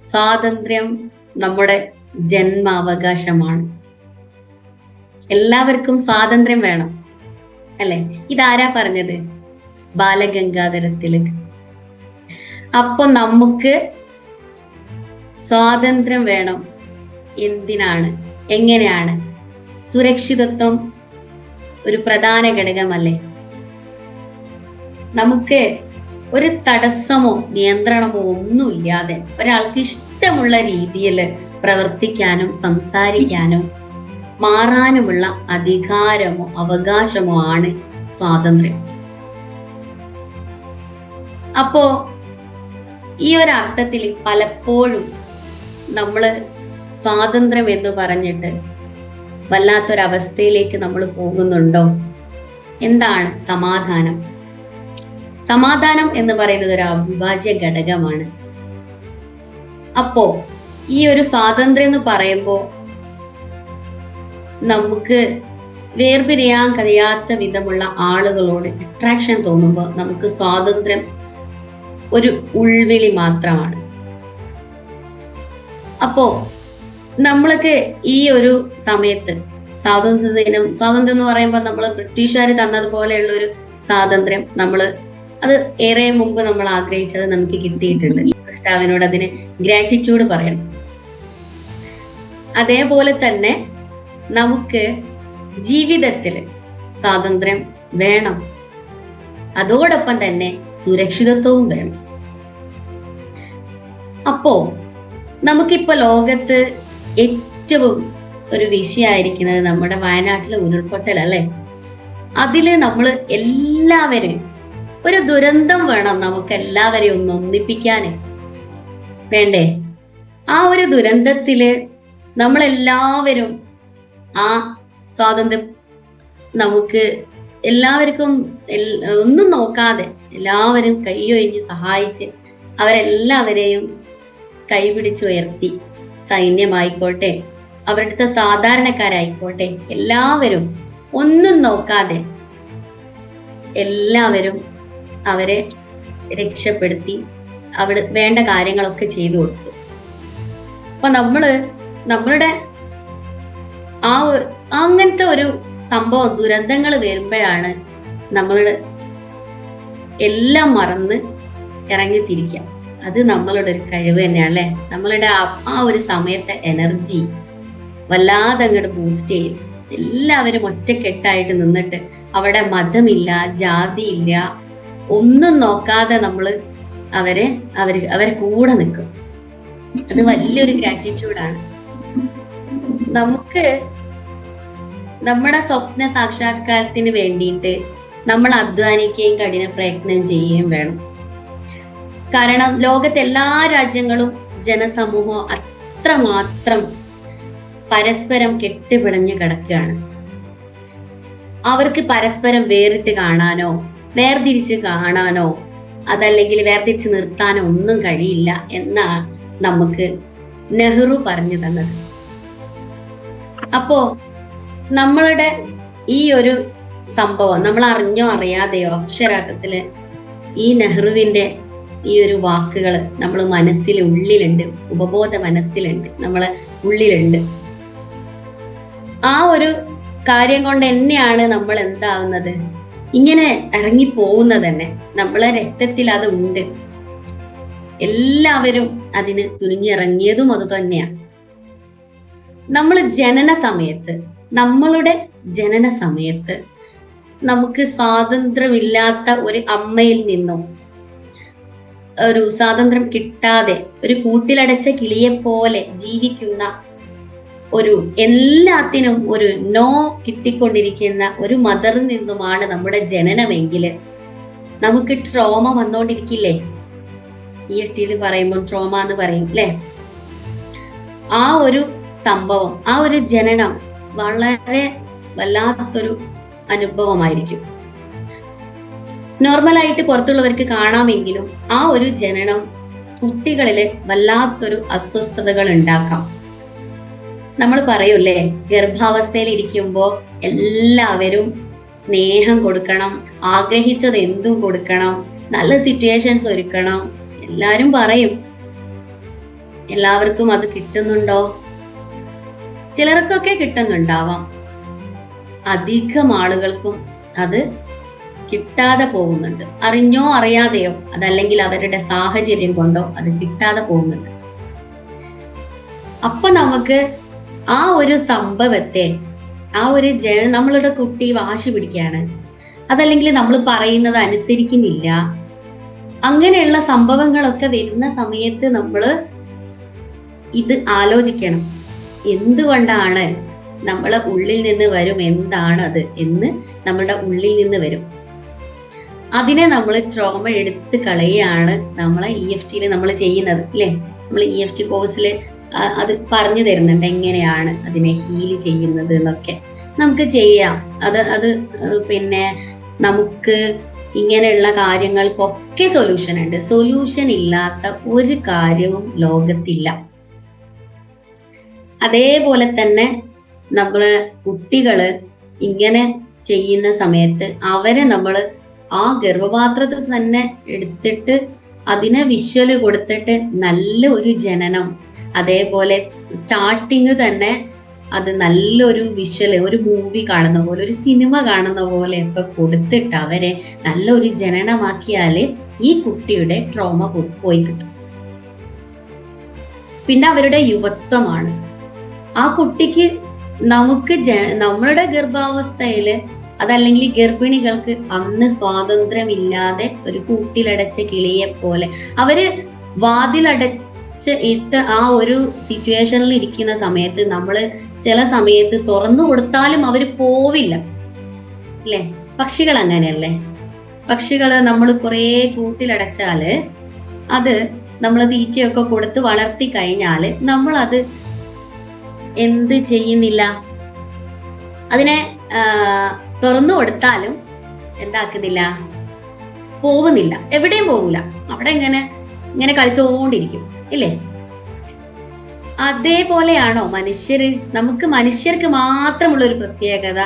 സ്വാതന്ത്ര്യം നമ്മുടെ ജന്മാവകാശമാണ്. എല്ലാവർക്കും സ്വാതന്ത്ര്യം വേണം, അല്ലെ? ഇതാരാ പറഞ്ഞത്? ബാലഗംഗാധര തിലക്. അപ്പൊ നമുക്ക് സ്വാതന്ത്ര്യം വേണം. എന്തിനാണ്? എങ്ങനെയാണ്? സുരക്ഷിതത്വം ഒരു പ്രധാന ഘടകമല്ലേ? നമുക്ക് ഒരു തടസ്സമോ നിയന്ത്രണമോ ഒന്നുമില്ലാതെ ഒരാൾക്ക് ഇഷ്ടമുള്ള രീതിയിൽ പ്രവർത്തിക്കാനും സംസാരിക്കാനും മാറാനുമുള്ള അധികാരമോ അവകാശമോ ആണ് സ്വാതന്ത്ര്യം. അപ്പോ ഈ ഒരു അർത്ഥത്തിൽ പലപ്പോഴും നമ്മള് സ്വാതന്ത്ര്യം എന്ന് പറഞ്ഞിട്ട് വല്ലാത്തൊരവസ്ഥയിലേക്ക് നമ്മൾ പോകുന്നുണ്ടോ? എന്താണ് സമാധാനം? സമാധാനം എന്ന് പറയുന്നത് ഒരു അവിഭാജ്യ ഘടകമാണ്. അപ്പോ ഈ ഒരു സ്വാതന്ത്ര്യം എന്ന് പറയുമ്പോൾ നമുക്ക് വേർപിരിയാൻ കഴിയാത്ത വിധമുള്ള ആളുകളോട് അട്രാക്ഷൻ തോന്നുമ്പോൾ നമുക്ക് സ്വാതന്ത്ര്യം ഒരു ഉൾവിളി മാത്രമാണ്. അപ്പോ നമ്മൾക്ക് ഈ ഒരു സമയത്ത് സ്വാതന്ത്ര്യം എന്ന് പറയുമ്പോൾ നമ്മൾ ബ്രിട്ടീഷുകാർ തന്നതുപോലെയുള്ള ഒരു സ്വാതന്ത്ര്യം അത് ഏറെ മുമ്പ് നമ്മൾ ആഗ്രഹിച്ചത് നമുക്ക് കിട്ടിയിട്ടുണ്ട്. കർത്താവിനോട് അതിന് ഗ്രാറ്റിറ്റ്യൂഡ് പറയണം. അതേപോലെ തന്നെ നമുക്ക് ജീവിതത്തിൽ സ്വാതന്ത്ര്യം വേണം, അതോടൊപ്പം തന്നെ സുരക്ഷിതത്വവും വേണം. അപ്പോ നമുക്കിപ്പോ ലോകത്ത് ഏറ്റവും ഒരു വിഷയമായിരിക്കുന്നത് നമ്മുടെ വയനാട്ടിലെ ഉരുൾപൊട്ടൽ, അല്ലെ? അതില് നമ്മൾ എല്ലാവരും ഒരു ദുരന്തം വേണം നമുക്ക് എല്ലാവരെയും ഒന്ന് ഒന്നിപ്പിക്കാന്, വേണ്ടേ? ആ ഒരു ദുരന്തത്തില് നമ്മളെല്ലാവരും ആ സ്വാതന്ത്ര്യം നമുക്ക് എല്ലാവർക്കും ഒന്നും നോക്കാതെ എല്ലാവരും കൈയൊഴിഞ്ഞ് സഹായിച്ച് അവരെല്ലാവരെയും കൈപിടിച്ചുയർത്തി, സൈന്യമായിക്കോട്ടെ അവരുടെ സാധാരണക്കാരായിക്കോട്ടെ, എല്ലാവരും ഒന്നും നോക്കാതെ എല്ലാവരും അവരെ രക്ഷപ്പെടുത്തി അവിടെ വേണ്ട കാര്യങ്ങളൊക്കെ ചെയ്തു കൊടുത്തു. അപ്പൊ നമ്മളുടെ അങ്ങനത്തെ ഒരു സംഭവം, ദുരന്തങ്ങൾ വരുമ്പോഴാണ് നമ്മൾ എല്ലാം മറന്ന് ഇറങ്ങിത്തിരിക്കുക. അത് നമ്മളുടെ ഒരു കഴിവ് തന്നെയാണ്, അല്ലെ? നമ്മളുടെ ആ ഒരു സമയത്തെ എനർജി വല്ലാതെ അങ്ങോട്ട് ബൂസ്റ്റ് ചെയ്യും. എല്ലാവരും ഒറ്റക്കെട്ടായിട്ട് നിന്നിട്ട് അവിടെ മതമില്ല, ജാതിയില്ല, ഒന്നും നോക്കാതെ അവരെ കൂടെ നിൽക്കും. അത് വലിയൊരു ഗ്രാറ്റിറ്റ്യൂഡാണ്. നമുക്ക് നമ്മുടെ സ്വപ്ന സാക്ഷാത്കാരത്തിന് വേണ്ടിയിട്ട് നമ്മൾ അധ്വാനിക്കുകയും കഠിന പ്രയത്നം ചെയ്യുകയും വേണം. കാരണം ലോകത്തെ എല്ലാ രാജ്യങ്ങളും ജനസമൂഹവും അത്രമാത്രം പരസ്പരം കെട്ടുപിണഞ്ഞ് കിടക്കുകയാണ്. അവർക്ക് പരസ്പരം വേറിട്ട് കാണാനോ വേർതിരിച്ച് കാണാനോ അതല്ലെങ്കിൽ വേർതിരിച്ച് നിർത്താനോ ഒന്നും കഴിയില്ല എന്നാണ് നമുക്ക് നെഹ്റു പറഞ്ഞു തന്നത്. അപ്പോ നമ്മളുടെ ഈ ഒരു സംഭവം നമ്മൾ അറിഞ്ഞോ അറിയാതെയോ അക്ഷരാർത്ഥത്തില് ഈ നെഹ്റുവിന്റെ ഈ ഒരു വാക്കുകൾ നമ്മൾ ഉള്ളിലുണ്ട്, ഉപബോധ മനസ്സിലുണ്ട്, നമ്മളെ ഉള്ളിലുണ്ട്. ആ ഒരു കാര്യം കൊണ്ട് തന്നെയാണ് നമ്മൾ എന്താവുന്നത്, ഇങ്ങനെ ഇറങ്ങിപ്പോകുന്നത് തന്നെ. നമ്മളെ രക്തത്തിൽ അത് ഉണ്ട്. എല്ലാവരും അതിന് തുനിഞ്ഞിറങ്ങിയതും അത് തന്നെയാണ്. നമ്മളുടെ ജനന സമയത്ത് നമുക്ക് സ്വാതന്ത്ര്യമില്ലാത്ത ഒരു അമ്മയിൽ നിന്നും ഒരു സ്വാതന്ത്ര്യം കിട്ടാതെ ഒരു കൂട്ടിലടച്ച കിളിയെ പോലെ ജീവിക്കുന്ന എല്ലാത്തിനും ഒരു നോ കിട്ടിക്കൊണ്ടിരിക്കുന്ന ഒരു മദറിൽ നിന്നുമാണ് നമ്മുടെ ജനനമെങ്കിൽ നമുക്ക് ട്രോമ വന്നോണ്ടിരിക്കില്ലേ? EFT പറയുമ്പോൾ ട്രോമ എന്ന് പറയും, അല്ലെ? ആ ഒരു സംഭവം, ആ ഒരു ജനനം വളരെ വല്ലാത്തൊരു അനുഭവമായിരിക്കും. നോർമലായിട്ട് പുറത്തുള്ളവർക്ക് കാണാമെങ്കിലും ആ ഒരു ജനനം കുട്ടികളില് വല്ലാത്തൊരു അസ്വസ്ഥതകൾ ഉണ്ടാക്കാം. നമ്മൾ പറയൂല്ലേ, ഗർഭാവസ്ഥയിൽ ഇരിക്കുമ്പോൾ എല്ലാവരും സ്നേഹം കൊടുക്കണം, ആഗ്രഹിച്ചത് എന്തും കൊടുക്കണം, നല്ല സിറ്റുവേഷൻസ് ഒരുക്കണം, എല്ലാരും പറയും. എല്ലാവർക്കും അത് കിട്ടുന്നുണ്ടോ? ചിലർക്കൊക്കെ കിട്ടുന്നുണ്ടാവാം, അധികം ആളുകൾക്കും അത് കിട്ടാതെ പോകുന്നുണ്ട്. അറിഞ്ഞോ അറിയാതെയോ, അതല്ലെങ്കിൽ അവരുടെ സാഹചര്യം കൊണ്ടോ അത് കിട്ടാതെ പോകുന്നുണ്ട്. അപ്പൊ നമുക്ക് ആ ഒരു സംഭവത്തെ, ആ ഒരു നമ്മളുടെ കുട്ടി വാശി പിടിക്കുകയാണ്, അതല്ലെങ്കിൽ നമ്മൾ പറയുന്നത് അനുസരിക്കുന്നില്ല, അങ്ങനെയുള്ള സംഭവങ്ങളൊക്കെ വരുന്ന സമയത്ത് നമ്മൾ ഇത് ആലോചിക്കണം. എന്തുകൊണ്ടാണ് നമ്മളെ ഉള്ളിൽ നിന്ന് വരും, എന്താണ് അത് എന്ന് നമ്മളുടെ ഉള്ളിൽ നിന്ന് വരും. അതിനെ നമ്മൾ ട്രോമ എടുത്ത് കളയാണ് നമ്മളെ EFTയിൽ നമ്മൾ ചെയ്യുന്നത്, അല്ലേ? നമ്മൾ EFT കോഴ്സിൽ അത് പറഞ്ഞു തരുന്നുണ്ട് എങ്ങനെയാണ് അതിനെ ഹീൽ ചെയ്യുന്നത് എന്നൊക്കെ. നമുക്ക് ചെയ്യാം. അത് പിന്നെ നമുക്ക് ഇങ്ങനെയുള്ള കാര്യങ്ങൾക്കൊക്കെ സൊല്യൂഷൻ ഉണ്ട്. സൊല്യൂഷൻ ഇല്ലാത്ത ഒരു കാര്യവും ലോകത്തില്ല. അതേപോലെ തന്നെ നമ്മള് കുട്ടികള് ഇങ്ങനെ ചെയ്യുന്ന സമയത്ത് അവരെ നമ്മൾ ആ ഗർഭപാത്രത്തിൽ തന്നെ എടുത്തിട്ട് അതിനെ വിഷ്വല് കൊടുത്തിട്ട് നല്ല ഒരു ജനനം, അതേപോലെ സ്റ്റാർട്ടിങ് തന്നെ അത് നല്ലൊരു വിഷ്വല്, ഒരു മൂവി കാണുന്ന പോലെ, ഒരു സിനിമ കാണുന്ന പോലെ ഒക്കെ കൊടുത്തിട്ട് അവരെ നല്ലൊരു ജനനമാക്കിയാല് ഈ കുട്ടിയുടെ ട്രോമ പോയി കിട്ടും. പിന്നെ അവരുടെ യുവത്വമാണ്. ആ കുട്ടിക്ക് നമുക്ക് നമ്മളുടെ ഗർഭാവസ്ഥയില്, അതല്ലെങ്കിൽ ഗർഭിണികൾക്ക് അന്ന് സ്വാതന്ത്ര്യമില്ലാതെ ഒരു കൂട്ടിലടച്ച കിളിയെ പോലെ അവര് വാതിലടച്ച് ഇട്ട് ആ ഒരു സിറ്റുവേഷനിൽ ഇരിക്കുന്ന സമയത്ത് നമ്മൾ ചില സമയത്ത് തുറന്നു കൊടുത്താലും അവര് പോവില്ല, അല്ലേ? പക്ഷികൾ അങ്ങനെയല്ലേ? പക്ഷികള് നമ്മൾ കുറേ കൂട്ടിലടച്ചാല് അത് നമ്മൾ തീറ്റയൊക്കെ കൊടുത്ത് വളർത്തി കഴിഞ്ഞാല് നമ്മൾ അത് എന്ത് ചെയ്യുന്നില്ല, അതിനെ തുറന്നു കൊടുത്താലും എന്താക്കുന്നില്ല, പോകുന്നില്ല, എവിടെയും പോകില്ല, അവിടെ ഇങ്ങനെ കളിച്ചുകൊണ്ടിരിക്കും, ഇല്ലേ? അതേപോലെയാണോ മനുഷ്യര്? നമുക്ക് മനുഷ്യർക്ക് മാത്രമുള്ള ഒരു പ്രത്യേകത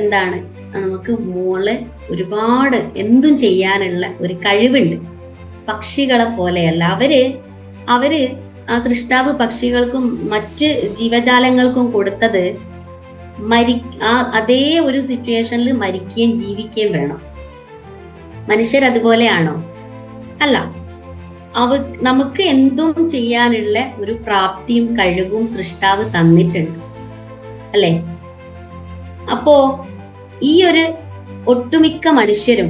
എന്താണ്? നമുക്ക് മോള് ഒരുപാട് എന്തും ചെയ്യാനുള്ള ഒരു കഴിവുണ്ട്. പക്ഷികളെ പോലെയല്ല. അവര് ആ സൃഷ്ടാവ് പക്ഷികൾക്കും മറ്റ് ജീവജാലങ്ങൾക്കും കൊടുത്തത് അതേ ഒരു സിറ്റുവേഷനിൽ മരിക്കുകയും ജീവിക്കുകയും വേണം. മനുഷ്യർ അതുപോലെയാണോ? അല്ല. നമുക്ക് എന്തും ചെയ്യാനുള്ള ഒരു പ്രാപ്തിയും കഴിവും സൃഷ്ടാവ് തന്നിട്ടുണ്ട്, അല്ലേ? അപ്പോ ഈ ഒരു ഒട്ടുമിക്ക മനുഷ്യരും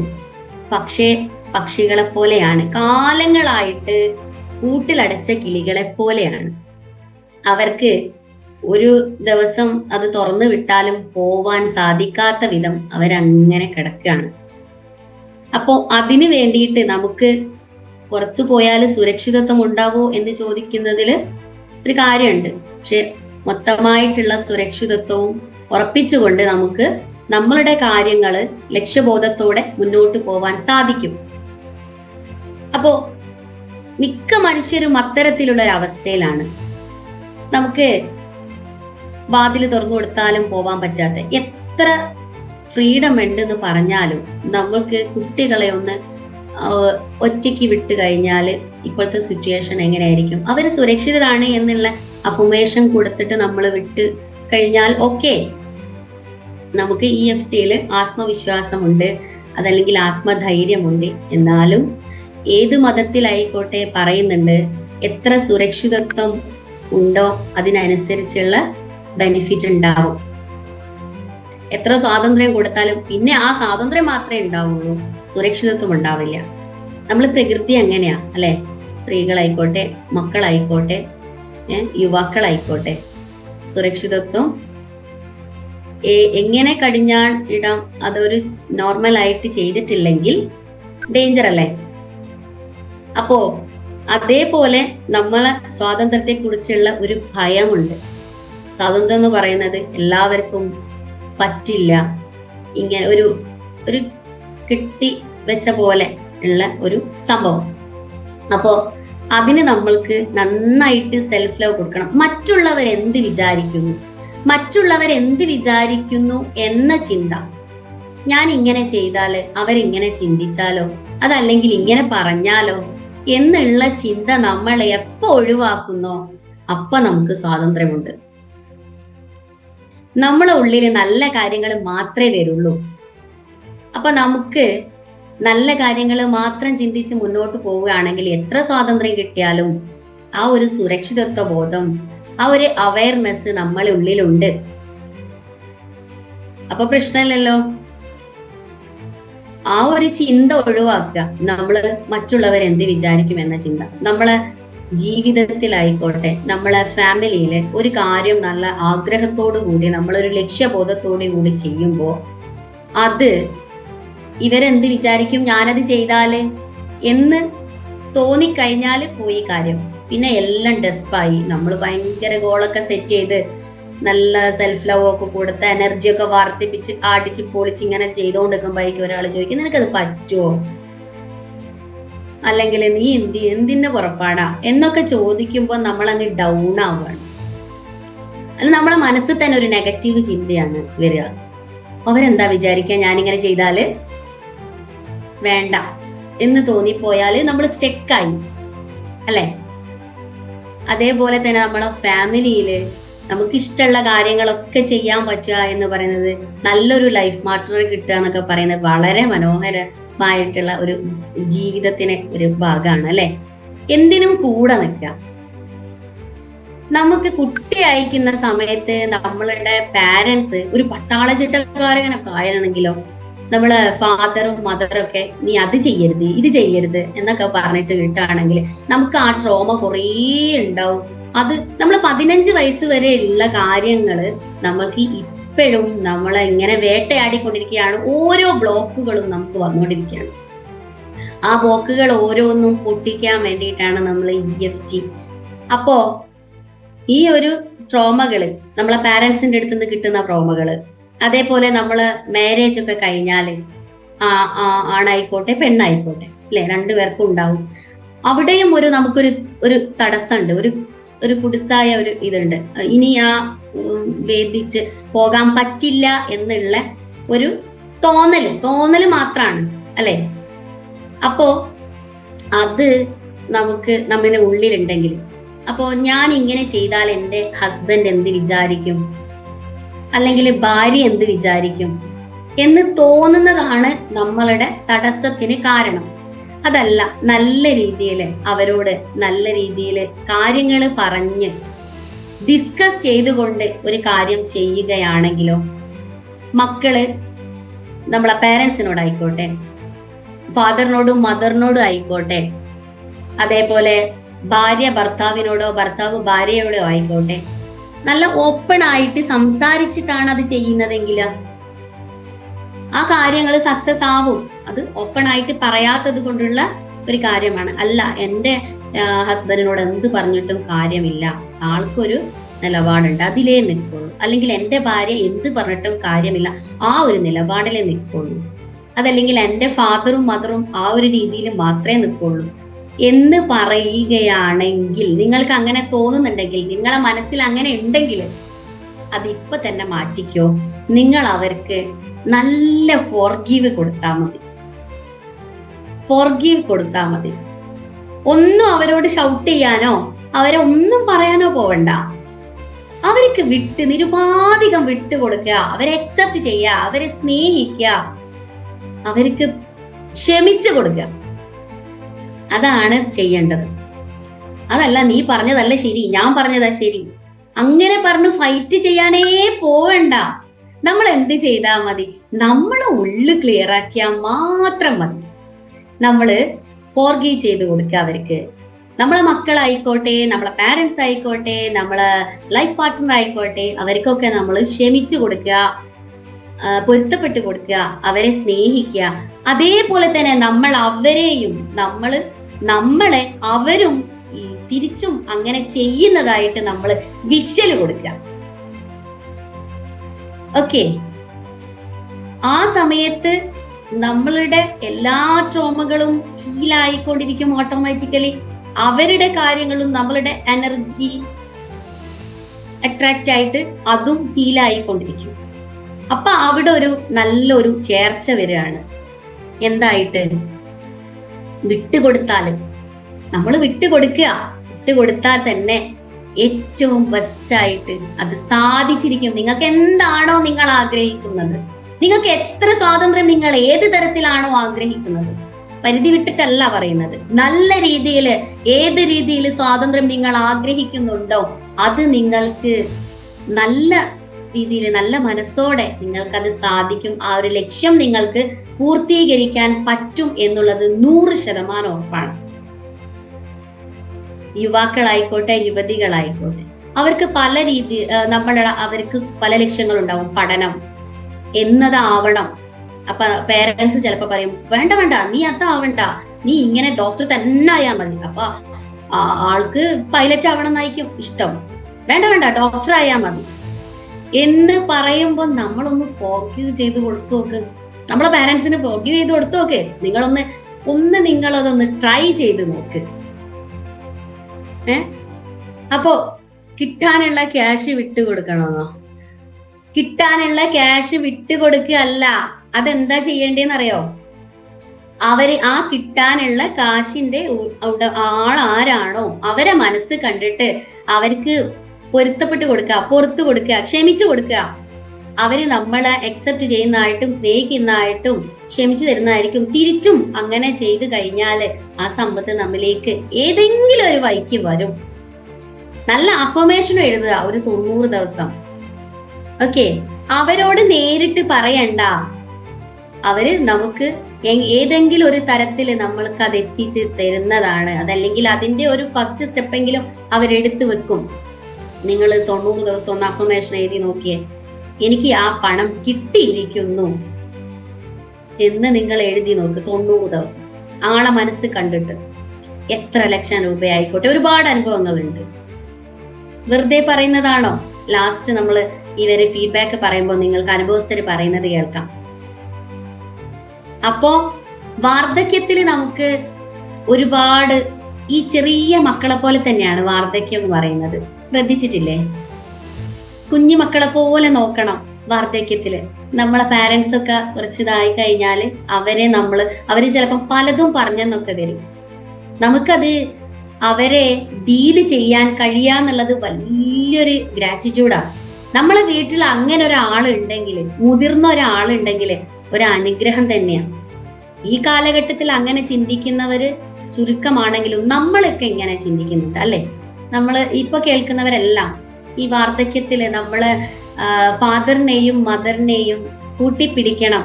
പക്ഷികളെ പോലെയാണ്. കാലങ്ങളായിട്ട് കൂട്ടിലടച്ച കിളികളെ പോലെയാണ്. അവർക്ക് ഒരു ദിവസം അത് തുറന്നു വിട്ടാലും പോവാൻ സാധിക്കാത്ത വിധം അവരങ്ങനെ കിടക്കുകയാണ്. അപ്പോ അതിനു വേണ്ടിയിട്ട് നമുക്ക് പുറത്തു പോയാൽ സുരക്ഷിതത്വം ഉണ്ടാവോ എന്ന് ചോദിക്കുന്നതിൽ ഒരു കാര്യമുണ്ട്. പക്ഷെ മൊത്തമായിട്ടുള്ള സുരക്ഷിതത്വവും ഉറപ്പിച്ചുകൊണ്ട് നമുക്ക് നമ്മളുടെ കാര്യങ്ങള് ലക്ഷ്യബോധത്തോടെ മുന്നോട്ട് പോവാൻ സാധിക്കും. അപ്പോ മിക്ക മനുഷ്യരും അത്തരത്തിലുള്ള ഒരു അവസ്ഥയിലാണ്. നമുക്ക് വാതിൽ തുറന്നു കൊടുത്താലും പോവാൻ പറ്റാത്ത, എത്ര ഫ്രീഡം ഉണ്ടെന്ന് പറഞ്ഞാലും നമ്മൾക്ക് കുട്ടികളെ ഒന്ന് ഒറ്റയ്ക്ക് വിട്ട് കഴിഞ്ഞാല് ഇപ്പോഴത്തെ സിറ്റുവേഷൻ എങ്ങനെയായിരിക്കും? അവര് സുരക്ഷിതരാണ് എന്നുള്ള അഫർമേഷൻ കൊടുത്തിട്ട് നമ്മൾ വിട്ട് കഴിഞ്ഞാൽ ഓക്കെ, നമുക്ക് EFTയിൽ ആത്മവിശ്വാസമുണ്ട്, അതല്ലെങ്കിൽ ആത്മധൈര്യമുണ്ട്. എന്നാലും ഏത് മതത്തിലായിക്കോട്ടെ പറയുന്നുണ്ട്, എത്ര സുരക്ഷിതത്വം ഉണ്ടോ അതിനനുസരിച്ചുള്ള ബെനിഫിറ്റ് ഉണ്ടാവും. എത്ര സ്വാതന്ത്ര്യം കൊടുത്താലും പിന്നെ ആ സ്വാതന്ത്ര്യം മാത്രമേ ഉണ്ടാവുള്ളൂ, സുരക്ഷിതത്വം ഉണ്ടാവില്ല. നമ്മൾ പ്രകൃതി അങ്ങനെയാ, അല്ലെ? സ്ത്രീകളായിക്കോട്ടെ, മക്കളായിക്കോട്ടെ, യുവാക്കളായിക്കോട്ടെ, സുരക്ഷിതത്വം എങ്ങനെ കടിഞ്ഞാൺ ഇടാം, അതൊരു നോർമൽ ആയിട്ട് ചെയ്തിട്ടില്ലെങ്കിൽ ഡേഞ്ചർ അല്ലേ? അപ്പോ അതേപോലെ നമ്മളെ സ്വാതന്ത്ര്യത്തെ കുറിച്ചുള്ള ഒരു ഭയമുണ്ട്. സ്വാതന്ത്ര്യം എന്ന് പറയുന്നത് എല്ലാവർക്കും പറ്റില്ല. ഇങ്ങനെ ഒരു കിട്ടി വെച്ച പോലെ ഉള്ള ഒരു സംഭവം. അപ്പോ അതിന് നമ്മൾക്ക് നന്നായിട്ട് സെൽഫ് ലവ് കൊടുക്കണം. മറ്റുള്ളവരെന്ത് വിചാരിക്കുന്നു എന്ന ചിന്ത, ഞാൻ ഇങ്ങനെ ചെയ്താല് അവരിങ്ങനെ ചിന്തിച്ചാലോ, അതല്ലെങ്കിൽ ഇങ്ങനെ പറഞ്ഞാലോ, എന്നുള്ള ചിന്ത നമ്മൾ എപ്പോ ഒഴിവാക്കുന്നോ അപ്പൊ നമുക്ക് സ്വാതന്ത്ര്യമുണ്ട്. നമ്മളെ ഉള്ളിൽ നല്ല കാര്യങ്ങൾ മാത്രമേ വരുള്ളൂ. അപ്പൊ നമുക്ക് നല്ല കാര്യങ്ങൾ മാത്രം ചിന്തിച്ച് മുന്നോട്ട് പോവുകയാണെങ്കിൽ എത്ര സ്വാതന്ത്ര്യം കിട്ടിയാലും ആ ഒരു സുരക്ഷിതത്വ ബോധം, ആ ഒരു അവയർനെസ് നമ്മളെ ഉള്ളിലുണ്ട്. അപ്പൊ പ്രശ്നമില്ലല്ലോ. ആ ഒരു ചിന്ത ഒഴിവാക്കുക. നമ്മള് മറ്റുള്ളവർ എന്ത് വിചാരിക്കും എന്ന ചിന്ത. നമ്മളെ ജീവിതത്തിലായിക്കോട്ടെ, നമ്മളെ ഫാമിലിയിലെ ഒരു കാര്യം നല്ല ആഗ്രഹത്തോടു കൂടി നമ്മളൊരു ലക്ഷ്യബോധത്തോടു കൂടി ചെയ്യുമ്പോൾ അത് ഇവരെന്ത് വിചാരിക്കും ഞാനത് ചെയ്താല് എന്ന് തോന്നിക്കഴിഞ്ഞാല് പോയി കാര്യം. പിന്നെ എല്ലാം ഡെസ്പായി. നമ്മൾ ഭയങ്കര ഗോളൊക്കെ സെറ്റ് ചെയ്ത് നല്ല സെൽഫ് ലവ് ഒക്കെ കൊടുത്ത് എനർജി ഒക്കെ വർദ്ധിപ്പിച്ച് ആടിച്ച് പൊളിച്ച് ഇങ്ങനെ ചെയ്തുകൊണ്ടിരിക്കുമ്പോഴേക്കും ഒരാൾ ചോദിക്കും നിനക്കത് പറ്റുമോ, അല്ലെങ്കിൽ നീ എന്തിന്റെ പുറപ്പാടാ എന്നൊക്കെ ചോദിക്കുമ്പോൾ നമ്മൾ അങ്ങ് ഡൗൺ ആവുകയാണ്. അല്ല, നമ്മളെ മനസ്സിൽ തന്നെ ഒരു നെഗറ്റീവ് ചിന്തയാണ് വരിക. അവരെന്താ വിചാരിക്കുക ഞാനിങ്ങനെ ചെയ്താല് വേണ്ട എന്ന് തോന്നിപ്പോയാല് നമ്മൾ സ്റ്റെക്കായി അല്ലെ. അതേപോലെ തന്നെ നമ്മളെ ഫാമിലിയില് നമുക്ക് ഇഷ്ടമുള്ള കാര്യങ്ങളൊക്കെ ചെയ്യാൻ പറ്റുക എന്ന് പറയുന്നത്, നല്ലൊരു ലൈഫ് പാർട്ട്ണർ കിട്ടുക എന്നൊക്കെ പറയുന്നത് വളരെ മനോഹരമായിട്ടുള്ള ഒരു ജീവിതത്തിന് ഒരു ഭാഗമാണ് അല്ലെ. എന്തിനും കൂടെ നിൽക്കുക. നമുക്ക് കുട്ടി അയക്കുന്ന സമയത്ത് നമ്മളുടെ പാരന്റ്സ് ഒരു പട്ടാള ചിട്ടക്കാരനൊക്കെ ആയിരുന്നെങ്കിലോ, നമ്മള് ഫാദറും മദറും ഒക്കെ നീ അത് ചെയ്യരുത് ഇത് ചെയ്യരുത് എന്നൊക്കെ പറഞ്ഞിട്ട് കിട്ടുകയാണെങ്കിൽ നമുക്ക് ആ ട്രോമ കുറേ ഉണ്ടാവും. അത് നമ്മൾ 15 വയസ്സ് വരെ ഉള്ള കാര്യങ്ങള് നമ്മൾക്ക് ഇപ്പോഴും നമ്മളെ ഇങ്ങനെ വേട്ടയാടിക്കൊണ്ടിരിക്കുകയാണ്. ഓരോ ബ്ലോക്കുകളും നമുക്ക് വന്നുകൊണ്ടിരിക്കുകയാണ്. ആ ബ്ലോക്കുകൾ ഓരോന്നും പൊട്ടിക്കാൻ വേണ്ടിയിട്ടാണ് നമ്മൾ EFT. അപ്പോ ഈ ഒരു ട്രോമകള് നമ്മളെ പാരന്റ്സിന്റെ അടുത്ത് നിന്ന് കിട്ടുന്ന ട്രോമകള്, അതേപോലെ നമ്മള് മാരേജ് ഒക്കെ കഴിഞ്ഞാല് ആണായിക്കോട്ടെ പെണ്ണായിക്കോട്ടെ അല്ലെ, രണ്ടുപേർക്കും ഉണ്ടാവും. അവിടെയും നമുക്കൊരു തടസ്സമുണ്ട്, ഒരു കുടിസായ ഒരു ഇതുണ്ട്. ഇനി വേദിച്ച് പോകാൻ പറ്റില്ല എന്നുള്ള ഒരു തോന്നല് മാത്രാണ് അല്ലെ. അപ്പോ അത് നമുക്ക് നമ്മുടെ ഉള്ളിലുണ്ടെങ്കിൽ, അപ്പോ ഞാൻ ഇങ്ങനെ ചെയ്താൽ എൻ്റെ ഹസ്ബൻഡ് എന്ത് വിചാരിക്കും, അല്ലെങ്കിൽ ഭാര്യ എന്ത് വിചാരിക്കും എന്ന് തോന്നുന്നതാണ് നമ്മളുടെ തടസ്സത്തിന് കാരണം. അതല്ല, നല്ല രീതിയിൽ അവരോട് നല്ല രീതിയിൽ കാര്യങ്ങൾ പറഞ്ഞ് ഡിസ്കസ് ചെയ്തുകൊണ്ട് ഒരു കാര്യം ചെയ്യുകയാണെങ്കിലോ, മക്കള് നമ്മളെ പേരൻസിനോടായിക്കോട്ടെ, ഫാദറിനോടും മദറിനോടും ആയിക്കോട്ടെ, അതേപോലെ ഭാര്യ ഭർത്താവിനോടോ ഭർത്താവ് ഭാര്യയോടോ ആയിക്കോട്ടെ, നല്ല ഓപ്പൺ ആയിട്ട് സംസാരിച്ചിട്ടാണ് അത് ചെയ്യുന്നതെങ്കിൽ ആ കാര്യങ്ങൾ സക്സസ് ആവും. അത് ഓപ്പൺ ആയിട്ട് പറയാത്തത് കൊണ്ടുള്ള ഒരു കാര്യമാണ്. അല്ല, എൻ്റെ ഹസ്ബൻഡിനോട് എന്ത് പറഞ്ഞിട്ടും കാര്യമില്ല, ആൾക്കൊരു നിലപാടുണ്ട്, അതിലേ നിൽക്കുള്ളൂ. അല്ലെങ്കിൽ എൻ്റെ ഭാര്യ എന്ത് പറഞ്ഞിട്ടും കാര്യമില്ല, ആ ഒരു നിലപാടിലേ നിൽക്കുള്ളൂ. അതല്ലെങ്കിൽ എൻ്റെ ഫാദറും മദറും ആ ഒരു രീതിയിൽ മാത്രമേ നിൽക്കുള്ളൂ എന്ന് പറയുകയാണെങ്കിൽ, നിങ്ങൾക്ക് അങ്ങനെ തോന്നുന്നുണ്ടെങ്കിൽ, നിങ്ങളെ മനസ്സിൽ അങ്ങനെ ഉണ്ടെങ്കിൽ അതിപ്പോ തന്നെ മാറ്റിക്കോ. നിങ്ങൾ അവർക്ക് നല്ല ഫോർഗീവ് കൊടുത്താൽ മതി. ഒന്നും അവരോട് ഷൗട്ട് ചെയ്യാനോ അവരെ ഒന്നും പറയാനോ പോവണ്ട. അവർക്ക് നിരുപാധികം വിട്ടുകൊടുക്കുക, അവരെ അക്സെപ്റ്റ് ചെയ്യുക, അവരെ സ്നേഹിക്കുക, അവർക്ക് ക്ഷമിച്ചു കൊടുക്കുക. അതാണ് ചെയ്യേണ്ടത്. അതല്ല നീ പറഞ്ഞതല്ല ശരി, ഞാൻ പറഞ്ഞതാ ശരി, അങ്ങനെ പറഞ്ഞു ഫൈറ്റ് ചെയ്യാനേ പോവണ്ട. നമ്മൾ എന്ത് ചെയ്താൽ മതി, നമ്മളെ ഉള്ളു ക്ലിയർ ആക്കിയാൽ മാത്രം മതി. നമ്മള് ഫോർഗീവ് ചെയ്ത് കൊടുക്കുക അവർക്ക്. നമ്മളെ മക്കളായിക്കോട്ടെ, നമ്മളെ പാരന്റ്സ് ആയിക്കോട്ടെ, നമ്മളെ ലൈഫ് പാർട്ട്ണർ ആയിക്കോട്ടെ, അവർക്കൊക്കെ നമ്മൾ ക്ഷമിച്ചു കൊടുക്കുക, പൊരുത്തപ്പെട്ട് കൊടുക്കുക, അവരെ സ്നേഹിക്കുക. അതേപോലെ തന്നെ നമ്മൾ അവരെയും നമ്മളെ അവരും തിരിച്ചും അങ്ങനെ ചെയ്യുന്നതായിട്ട് നമ്മൾ വിഷ്വല് കൊടുക്കുക. ഓക്കെ, ആ സമയത്ത് നമ്മളുടെ എല്ലാ ട്രോമകളും ഹീലായിക്കൊണ്ടിരിക്കും ഓട്ടോമാറ്റിക്കലി. അവരുടെ കാര്യങ്ങളും നമ്മളുടെ എനർജി അട്രാക്റ്റ് ആയിട്ട് അതും ഹീലായിക്കൊണ്ടിരിക്കും. അപ്പൊ അവിടെ ഒരു നല്ലൊരു ചേർച്ച വരികയാണ്. എന്തായിട്ട്? വിട്ടുകൊടുത്താല് നമ്മൾ വിട്ടുകൊടുത്താൽ തന്നെ ഏറ്റവും ബെസ്റ്റ് ആയിട്ട് അത് സാധിച്ചിരിക്കും. നിങ്ങൾക്ക് എന്താണോ നിങ്ങൾ ആഗ്രഹിക്കുന്നത്, നിങ്ങൾക്ക് എത്ര സ്വാതന്ത്ര്യം നിങ്ങൾ ഏത് തരത്തിലാണോ ആഗ്രഹിക്കുന്നത്, പരിധി വിട്ടിട്ടല്ല പറയുന്നത്, നല്ല രീതിയിൽ ഏത് രീതിയിൽ സ്വാതന്ത്ര്യം നിങ്ങൾ ആഗ്രഹിക്കുന്നുണ്ടോ അത് നിങ്ങൾക്ക് നല്ല രീതിയിൽ നല്ല മനസ്സോടെ നിങ്ങൾക്കത് സാധിക്കും. ആ ഒരു ലക്ഷ്യം നിങ്ങൾക്ക് പൂർത്തീകരിക്കാൻ പറ്റും എന്നുള്ളത് 100% ഉറപ്പാണ്. യുവാക്കളായിക്കോട്ടെ യുവതികളായിക്കോട്ടെ, അവർക്ക് പല അവർക്ക് പല ലക്ഷ്യങ്ങളുണ്ടാവും. പഠനം എന്നതാവണം. അപ്പൊ പേരൻസ് ചിലപ്പോ പറയും, വേണ്ട വേണ്ട, നീ അതാവണ്ട, നീ ഇങ്ങനെ ഡോക്ടർ തന്നെ ആയാൽ മതി. അപ്പൊ ആൾക്ക് പൈലറ്റ് ആവണം എന്നായിരിക്കും ഇഷ്ടം. വേണ്ട വേണ്ട, ഡോക്ടർ ആയാൽ മതി എന്ന് പറയുമ്പോൾ നമ്മളൊന്ന് ഫോർഗീവ് ചെയ്ത് കൊടുത്തു നോക്ക്. നമ്മളെ പാരന്റ്സിന് ഫോർഗീവ് ചെയ്ത് കൊടുത്തു നോക്ക്. നിങ്ങളതൊന്ന് ട്രൈ ചെയ്ത് നോക്ക്. അപ്പോ കിട്ടാനുള്ള ക്യാഷ് വിട്ടുകൊടുക്കണമെന്നോ? കിട്ടാനുള്ള ക്യാഷ് വിട്ടുകൊടുക്കുകയല്ല. അതെന്താ ചെയ്യേണ്ടതെന്നറിയോ? ആ കിട്ടാനുള്ള കാശിന്റെ ആളാരാണോ അവരെ മനസ്സ് കണ്ടിട്ട് അവർക്ക് പൊരുത്തപ്പെട്ട് കൊടുക്കുക, പുറത്തു കൊടുക്കുക, ക്ഷമിച്ചു കൊടുക്കുക. അവര് നമ്മളെ അക്സെപ്റ്റ് ചെയ്യുന്നതായിട്ടും സ്നേഹിക്കുന്നതായിട്ടും ക്ഷമിച്ചു തരുന്നതായിരിക്കും. തിരിച്ചും അങ്ങനെ ചെയ്തു കഴിഞ്ഞാല് ആ സമ്പത്ത് നമ്മിലേക്ക് ഏതെങ്കിലും ഒരു വഴിക്ക് വരും. നല്ല അഫർമേഷനും എഴുതുക ഒരു 90 ദിവസം. ഓക്കെ, അവരോട് നേരിട്ട് പറയണ്ട. അവര് നമുക്ക് ഏതെങ്കിലും ഒരു തരത്തില് നമ്മൾക്ക് അത് എത്തിച്ച് തരുന്നതാണ്. അതല്ലെങ്കിൽ അതിന്റെ ഒരു ഫസ്റ്റ് സ്റ്റെപ്പെങ്കിലും അവരെടുത്തു വെക്കും. നിങ്ങൾ 90 ദിവസം ഒന്ന് അഫർമേഷൻ എഴുതി നോക്കിയേ, എനിക്ക് ആ പണം കിട്ടിയിരിക്കുന്നു എന്ന് നിങ്ങൾ എഴുതി നോക്ക്. 90 ദിവസം ആളെ മനസ്സ് കണ്ടിട്ട്. എത്ര ലക്ഷം രൂപയായിക്കോട്ടെ, ഒരുപാട് അനുഭവങ്ങളുണ്ട്. വെറുതെ പറയുന്നതാണോ? ലാസ്റ്റ് നമ്മൾ ഇവര് ഫീഡ്ബാക്ക് പറയുമ്പോൾ നിങ്ങൾക്ക് അനുഭവസ്ഥര് പറയുന്നത് കേൾക്കാം. അപ്പോ വാർദ്ധക്യത്തിൽ നമുക്ക് ഒരുപാട് ഈ ചെറിയ മക്കളെ പോലെ തന്നെയാണ് വാർദ്ധക്യം എന്ന് പറയുന്നത്. ശ്രദ്ധിച്ചിട്ടില്ലേ? കുഞ്ഞു മക്കളെ പോലെ നോക്കണം വാർദ്ധക്യത്തില്. നമ്മളെ പാരന്റ്സ് ഒക്കെ കുറച്ചിതായി കഴിഞ്ഞാല് അവര് ചിലപ്പം പലതും പറഞ്ഞെന്നൊക്കെ വരും. നമുക്കത് അവരെ ഡീല് ചെയ്യാൻ കഴിയാന്നുള്ളത് വലിയൊരു ഗ്രാറ്റിറ്റ്യൂഡാണ്. നമ്മളെ വീട്ടിൽ അങ്ങനെ ഒരാളുണ്ടെങ്കിൽ, മുതിർന്ന ഒരാളുണ്ടെങ്കിൽ ഒരു അനുഗ്രഹം തന്നെയാണ്. ഈ കാലഘട്ടത്തിൽ അങ്ങനെ ചിന്തിക്കുന്നവര് ചുരുക്കമാണെങ്കിലും നമ്മളൊക്കെ ഇങ്ങനെ ചിന്തിക്കുന്നുണ്ട് അല്ലെ? നമ്മള് ഇപ്പൊ കേൾക്കുന്നവരെല്ലാം ഈ വാർദ്ധക്യത്തില് നമ്മള് ഫാദറിനെയും മദറിനെയും കൂട്ടിപ്പിടിക്കണം,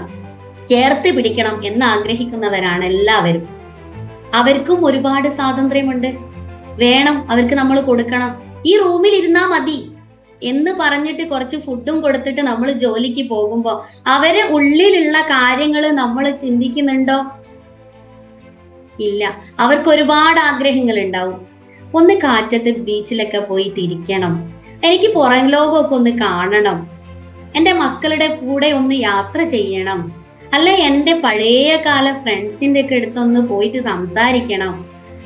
ചേർത്ത് പിടിക്കണം എന്ന് ആഗ്രഹിക്കുന്നവരാണ് എല്ലാവരും. അവർക്കും ഒരുപാട് സ്വാതന്ത്ര്യമുണ്ട്, വേണം, അവർക്ക് നമ്മൾ കൊടുക്കണം. ഈ റൂമിൽ ഇരുന്നാ മതി എന്ന് പറഞ്ഞിട്ട് കുറച്ച് ഫുഡും കൊടുത്തിട്ട് നമ്മൾ ജോലിക്ക് പോകുമ്പോ അവരെ ഉള്ളിലുള്ള കാര്യങ്ങൾ നമ്മൾ ചിന്തിക്കുന്നുണ്ടോ? ഇല്ല. അവർക്ക് ഒരുപാട് ആഗ്രഹങ്ങൾ ഉണ്ടാവും. ഒന്ന് കാറ്റത്ത് ബീച്ചിലൊക്കെ പോയിട്ട് ഇരിക്കണം, എനിക്ക് പുറം ലോകമൊക്കെ ഒന്ന് കാണണം, എൻ്റെ മക്കളുടെ കൂടെ ഒന്ന് യാത്ര ചെയ്യണം, അല്ല എൻ്റെ പഴയ കാല ഫ്രണ്ട്സിന്റെ ഒക്കെ അടുത്തൊന്ന് പോയിട്ട് സംസാരിക്കണം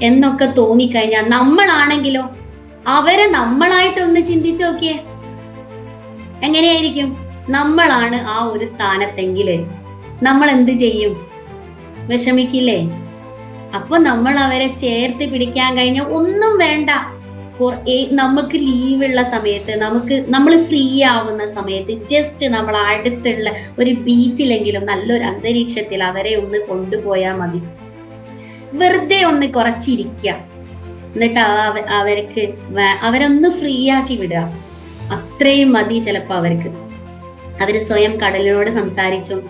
എന്നൊക്കെ തോന്നിക്കഴിഞ്ഞാൽ നമ്മളാണെങ്കിലോ അവരെ നമ്മളായിട്ടൊന്ന് ചിന്തിച്ചു നോക്കിയേ, എങ്ങനെയായിരിക്കും? നമ്മളാണ് ആ ഒരു സ്ഥാനത്തെങ്കില് നമ്മൾ എന്ത് ചെയ്യും? വിഷമിക്കില്ലേ? അപ്പൊ നമ്മൾ അവരെ ചേർത്ത് പിടിക്കാൻ കഴിഞ്ഞ ഒന്നും വേണ്ട. നമുക്ക് ലീവുള്ള സമയത്ത്, നമ്മൾ ഫ്രീ ആവുന്ന സമയത്ത് ജസ്റ്റ് നമ്മൾ അടുത്തുള്ള ഒരു ബീച്ചിലെങ്കിലും നല്ലൊരു അന്തരീക്ഷത്തിൽ അവരെ ഒന്ന് കൊണ്ടുപോയാൽ മതി. വെറുതെ ഒന്ന് കുറച്ചിരിക്കുക, എന്നിട്ട് അവരൊന്ന് ഫ്രീ ആക്കി വിടുക. അത്രയും മതി ചിലപ്പോ അവർക്ക്. അവര് സ്വയം കടലിനോട് സംസാരിച്ചും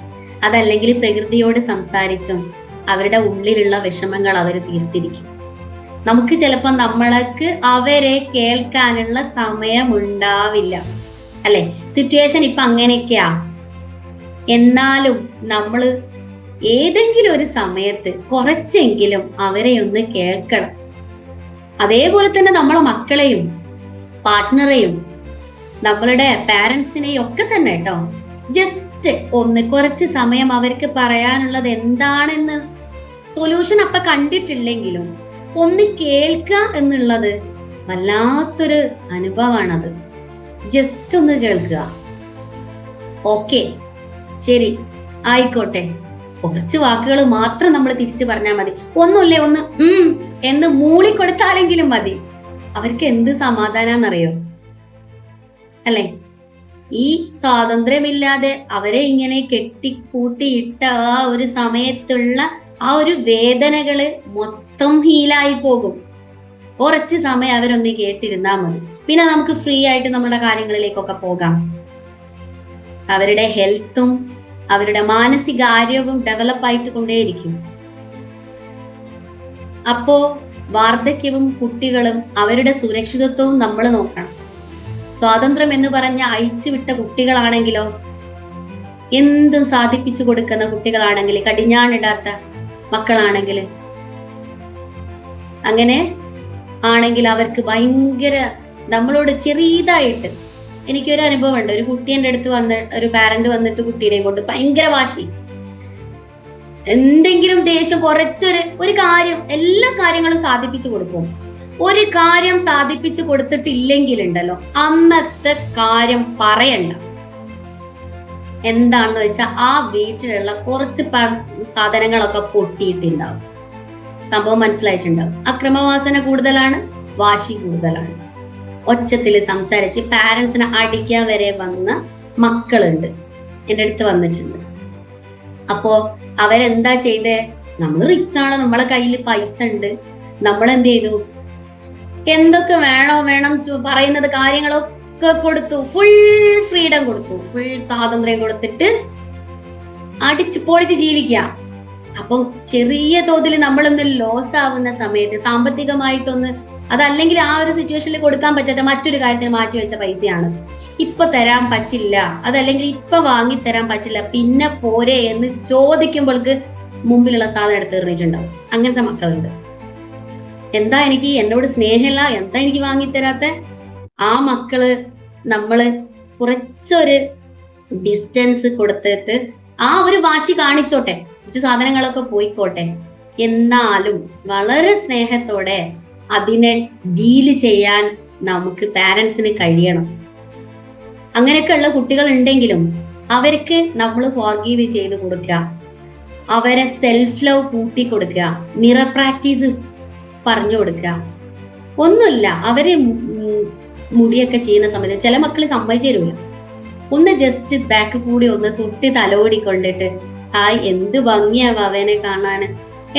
അതല്ലെങ്കിൽ പ്രകൃതിയോട് സംസാരിച്ചും അവരുടെ ഉള്ളിലുള്ള വിഷമങ്ങൾ അവർ തീർത്തിരിക്കും. നമുക്ക് ചിലപ്പോൾ നമ്മൾക്ക് അവരെ കേൾക്കാനുള്ള സമയം ഉണ്ടാവില്ല അല്ലെ? സിറ്റുവേഷൻ ഇപ്പൊ അങ്ങനെയൊക്കെയാ. എന്നാലും നമ്മൾ ഏതെങ്കിലും ഒരു സമയത്ത് കുറച്ചെങ്കിലും അവരെ ഒന്ന് കേൾക്കണം. അതേപോലെ തന്നെ നമ്മളെ മക്കളെയും പാർട്ട്ണറെയും നമ്മളുടെ പാരന്റ്സിനെയും ഒക്കെ തന്നെ കേട്ടോ, ജസ്റ്റ് ഒന്ന് കുറച്ച് സമയം അവർക്ക് പറയാനുള്ളത് എന്താണെന്ന് സൊല്യൂഷൻ അപ്പൊ കണ്ടിട്ടില്ലെങ്കിലും ഒന്ന് കേൾക്കുക എന്നുള്ളത് വല്ലാത്തൊരു അനുഭവമാണത്. ജസ്റ്റ് ഒന്ന് കേൾക്കുക. ഓക്കെ, ശരി, ആയിക്കോട്ടെ, കുറച്ച് വാക്കുകൾ മാത്രം നമ്മൾ തിരിച്ചു പറഞ്ഞാൽ മതി. ഒന്നുമില്ലേ, ഒന്ന് എന്ന് മൂളിക്കൊടുത്താലെങ്കിലും മതി. അവർക്ക് എന്ത് സമാധാനാന്നറിയോ അല്ലെ? ഈ സ്വാതന്ത്ര്യമില്ലാതെ അവരെ ഇങ്ങനെ കെട്ടിക്കൂട്ടിയിട്ട ആ ഒരു സമയത്തുള്ള ആ ഒരു വേദനകള് മൊത്തം ഹീലായി പോകും. കുറച്ച് സമയം അവരൊന്ന് കേട്ടിരുന്നാ മതി. പിന്നെ നമുക്ക് ഫ്രീ ആയിട്ട് നമ്മുടെ കാര്യങ്ങളിലേക്കൊക്കെ പോകാം. അവരുടെ ഹെൽത്തും അവരുടെ മാനസികാരോഗ്യവും ഡെവലപ്പ് ആയിട്ട് കൊണ്ടേയിരിക്കും. അപ്പോ വാർദ്ധക്യവും കുട്ടികളും അവരുടെ സുരക്ഷിതത്വവും നമ്മൾ നോക്കണം. സ്വാതന്ത്ര്യം എന്ന് പറഞ്ഞ അഴിച്ചുവിട്ട കുട്ടികളാണെങ്കിലോ, എന്തും സാധിപ്പിച്ചു കൊടുക്കുന്ന കുട്ടികളാണെങ്കിൽ, കടിഞ്ഞാണിടാത്ത മക്കളാണെങ്കിൽ, അങ്ങനെ ആണെങ്കിൽ അവർക്ക് ഭയങ്കര നമ്മളോട് ചെറിയതായിട്ട്. എനിക്കൊരു അനുഭവം ഉണ്ട്. ഒരു കുട്ടി എൻ്റെ അടുത്ത് ഒരു പാരന്റ് വന്നിട്ട് കുട്ടീനെ കൊണ്ട് ഭയങ്കര വാശി, എന്തെങ്കിലും ദേഷ്യം, ഒരു കാര്യം, എല്ലാ കാര്യങ്ങളും സാധിപ്പിച്ചു കൊടുക്കും. ഒരു കാര്യം സാധിപ്പിച്ചു കൊടുത്തിട്ടില്ലെങ്കിലുണ്ടല്ലോ, അന്നത്തെ കാര്യം പറയണ്ട. എന്താണെന്ന് വെച്ചാൽ ആ വീട്ടിലുള്ള കുറച്ച് സാധനങ്ങളൊക്കെ പൊട്ടിയിട്ടുണ്ടാവും. സംഭവം മനസ്സിലായിട്ടുണ്ടാവും. അക്രമവാസന കൂടുതലാണ്, വാശി കൂടുതലാണ്. ഒച്ചത്തിൽ സംസാരിച്ച് പാരന്റ്സിനെ അടിക്കാൻ വരെ വന്ന മക്കളുണ്ട്, എൻ്റെ അടുത്ത് വന്നിട്ടുണ്ട്. അപ്പോ അവരെന്താ ചെയ്തേ? നമ്മൾ റിച്ച് ആണ്, നമ്മളെ കയ്യിൽ പൈസ ഉണ്ട്, നമ്മൾ എന്ത് ചെയ്തു? എന്തൊക്കെ വേണം പറയുന്നത് കാര്യങ്ങളൊക്കെ കൊടുത്തു, ഫുൾ ഫ്രീഡം കൊടുത്തു, ഫുൾ സ്വാതന്ത്ര്യം കൊടുത്തിട്ട് അടിച്ചു പൊളിച്ച് ജീവിക്കുക. അപ്പം ചെറിയ തോതിൽ നമ്മളൊന്ന് ലോസ് ആവുന്ന സമയത്ത്, സാമ്പത്തികമായിട്ടൊന്ന്, അതല്ലെങ്കിൽ ആ ഒരു സിറ്റുവേഷനിൽ കൊടുക്കാൻ പറ്റാത്ത മറ്റൊരു കാര്യത്തിന് മാറ്റി വെച്ച പൈസയാണ്, ഇപ്പൊ തരാൻ പറ്റില്ല, അതല്ലെങ്കിൽ ഇപ്പൊ വാങ്ങി തരാൻ പറ്റില്ല, പിന്നെ പോരെ എന്ന് ചോദിക്കുമ്പോൾക്ക് മുമ്പിലുള്ള സാധനം എടുത്ത് എറിഞ്ഞിട്ടുണ്ടാവും. അങ്ങനത്തെ മക്കളുണ്ട്. എന്താ എനിക്ക് എന്നോട് സ്നേഹമില്ല, എന്താ എനിക്ക് വാങ്ങിത്തരാത്ത? ആ മക്കള് നമ്മള് കുറച്ചൊരു ഡിസ്റ്റൻസ് കൊടുത്തിട്ട് ആ ഒരു വാശി കാണിച്ചോട്ടെ, കുറച്ച് സാധനങ്ങളൊക്കെ പോയിക്കോട്ടെ, എന്നാലും വളരെ സ്നേഹത്തോടെ അതിനെ ഡീല് ചെയ്യാൻ നമുക്ക് പാരന്റ്സിന് കഴിയണം. അങ്ങനെയൊക്കെ ഉള്ള കുട്ടികൾ ഉണ്ടെങ്കിലും അവർക്ക് നമ്മൾ ഫോർഗീവ് ചെയ്ത് കൊടുക്കുക, അവരെ സെൽഫ് ലവ് കൂട്ടി കൊടുക്കുക, മിറർ പ്രാക്ടീസ് പറഞ്ഞു കൊടുക്കുക. ഒന്നുമില്ല, അവര് മുടിയൊക്കെ ചെയ്യുന്ന സമയത്ത് ചില മക്കള് സമ്മതിച്ചു തരൂല, ഒന്ന് ജസ്റ്റ് ബാക്ക് കൂടി ഒന്ന് തൊട്ട് തലോടിക്കൊണ്ടിട്ട്, ഹായ് എന്ത് ഭംഗിയാ അവനെ കാണാന്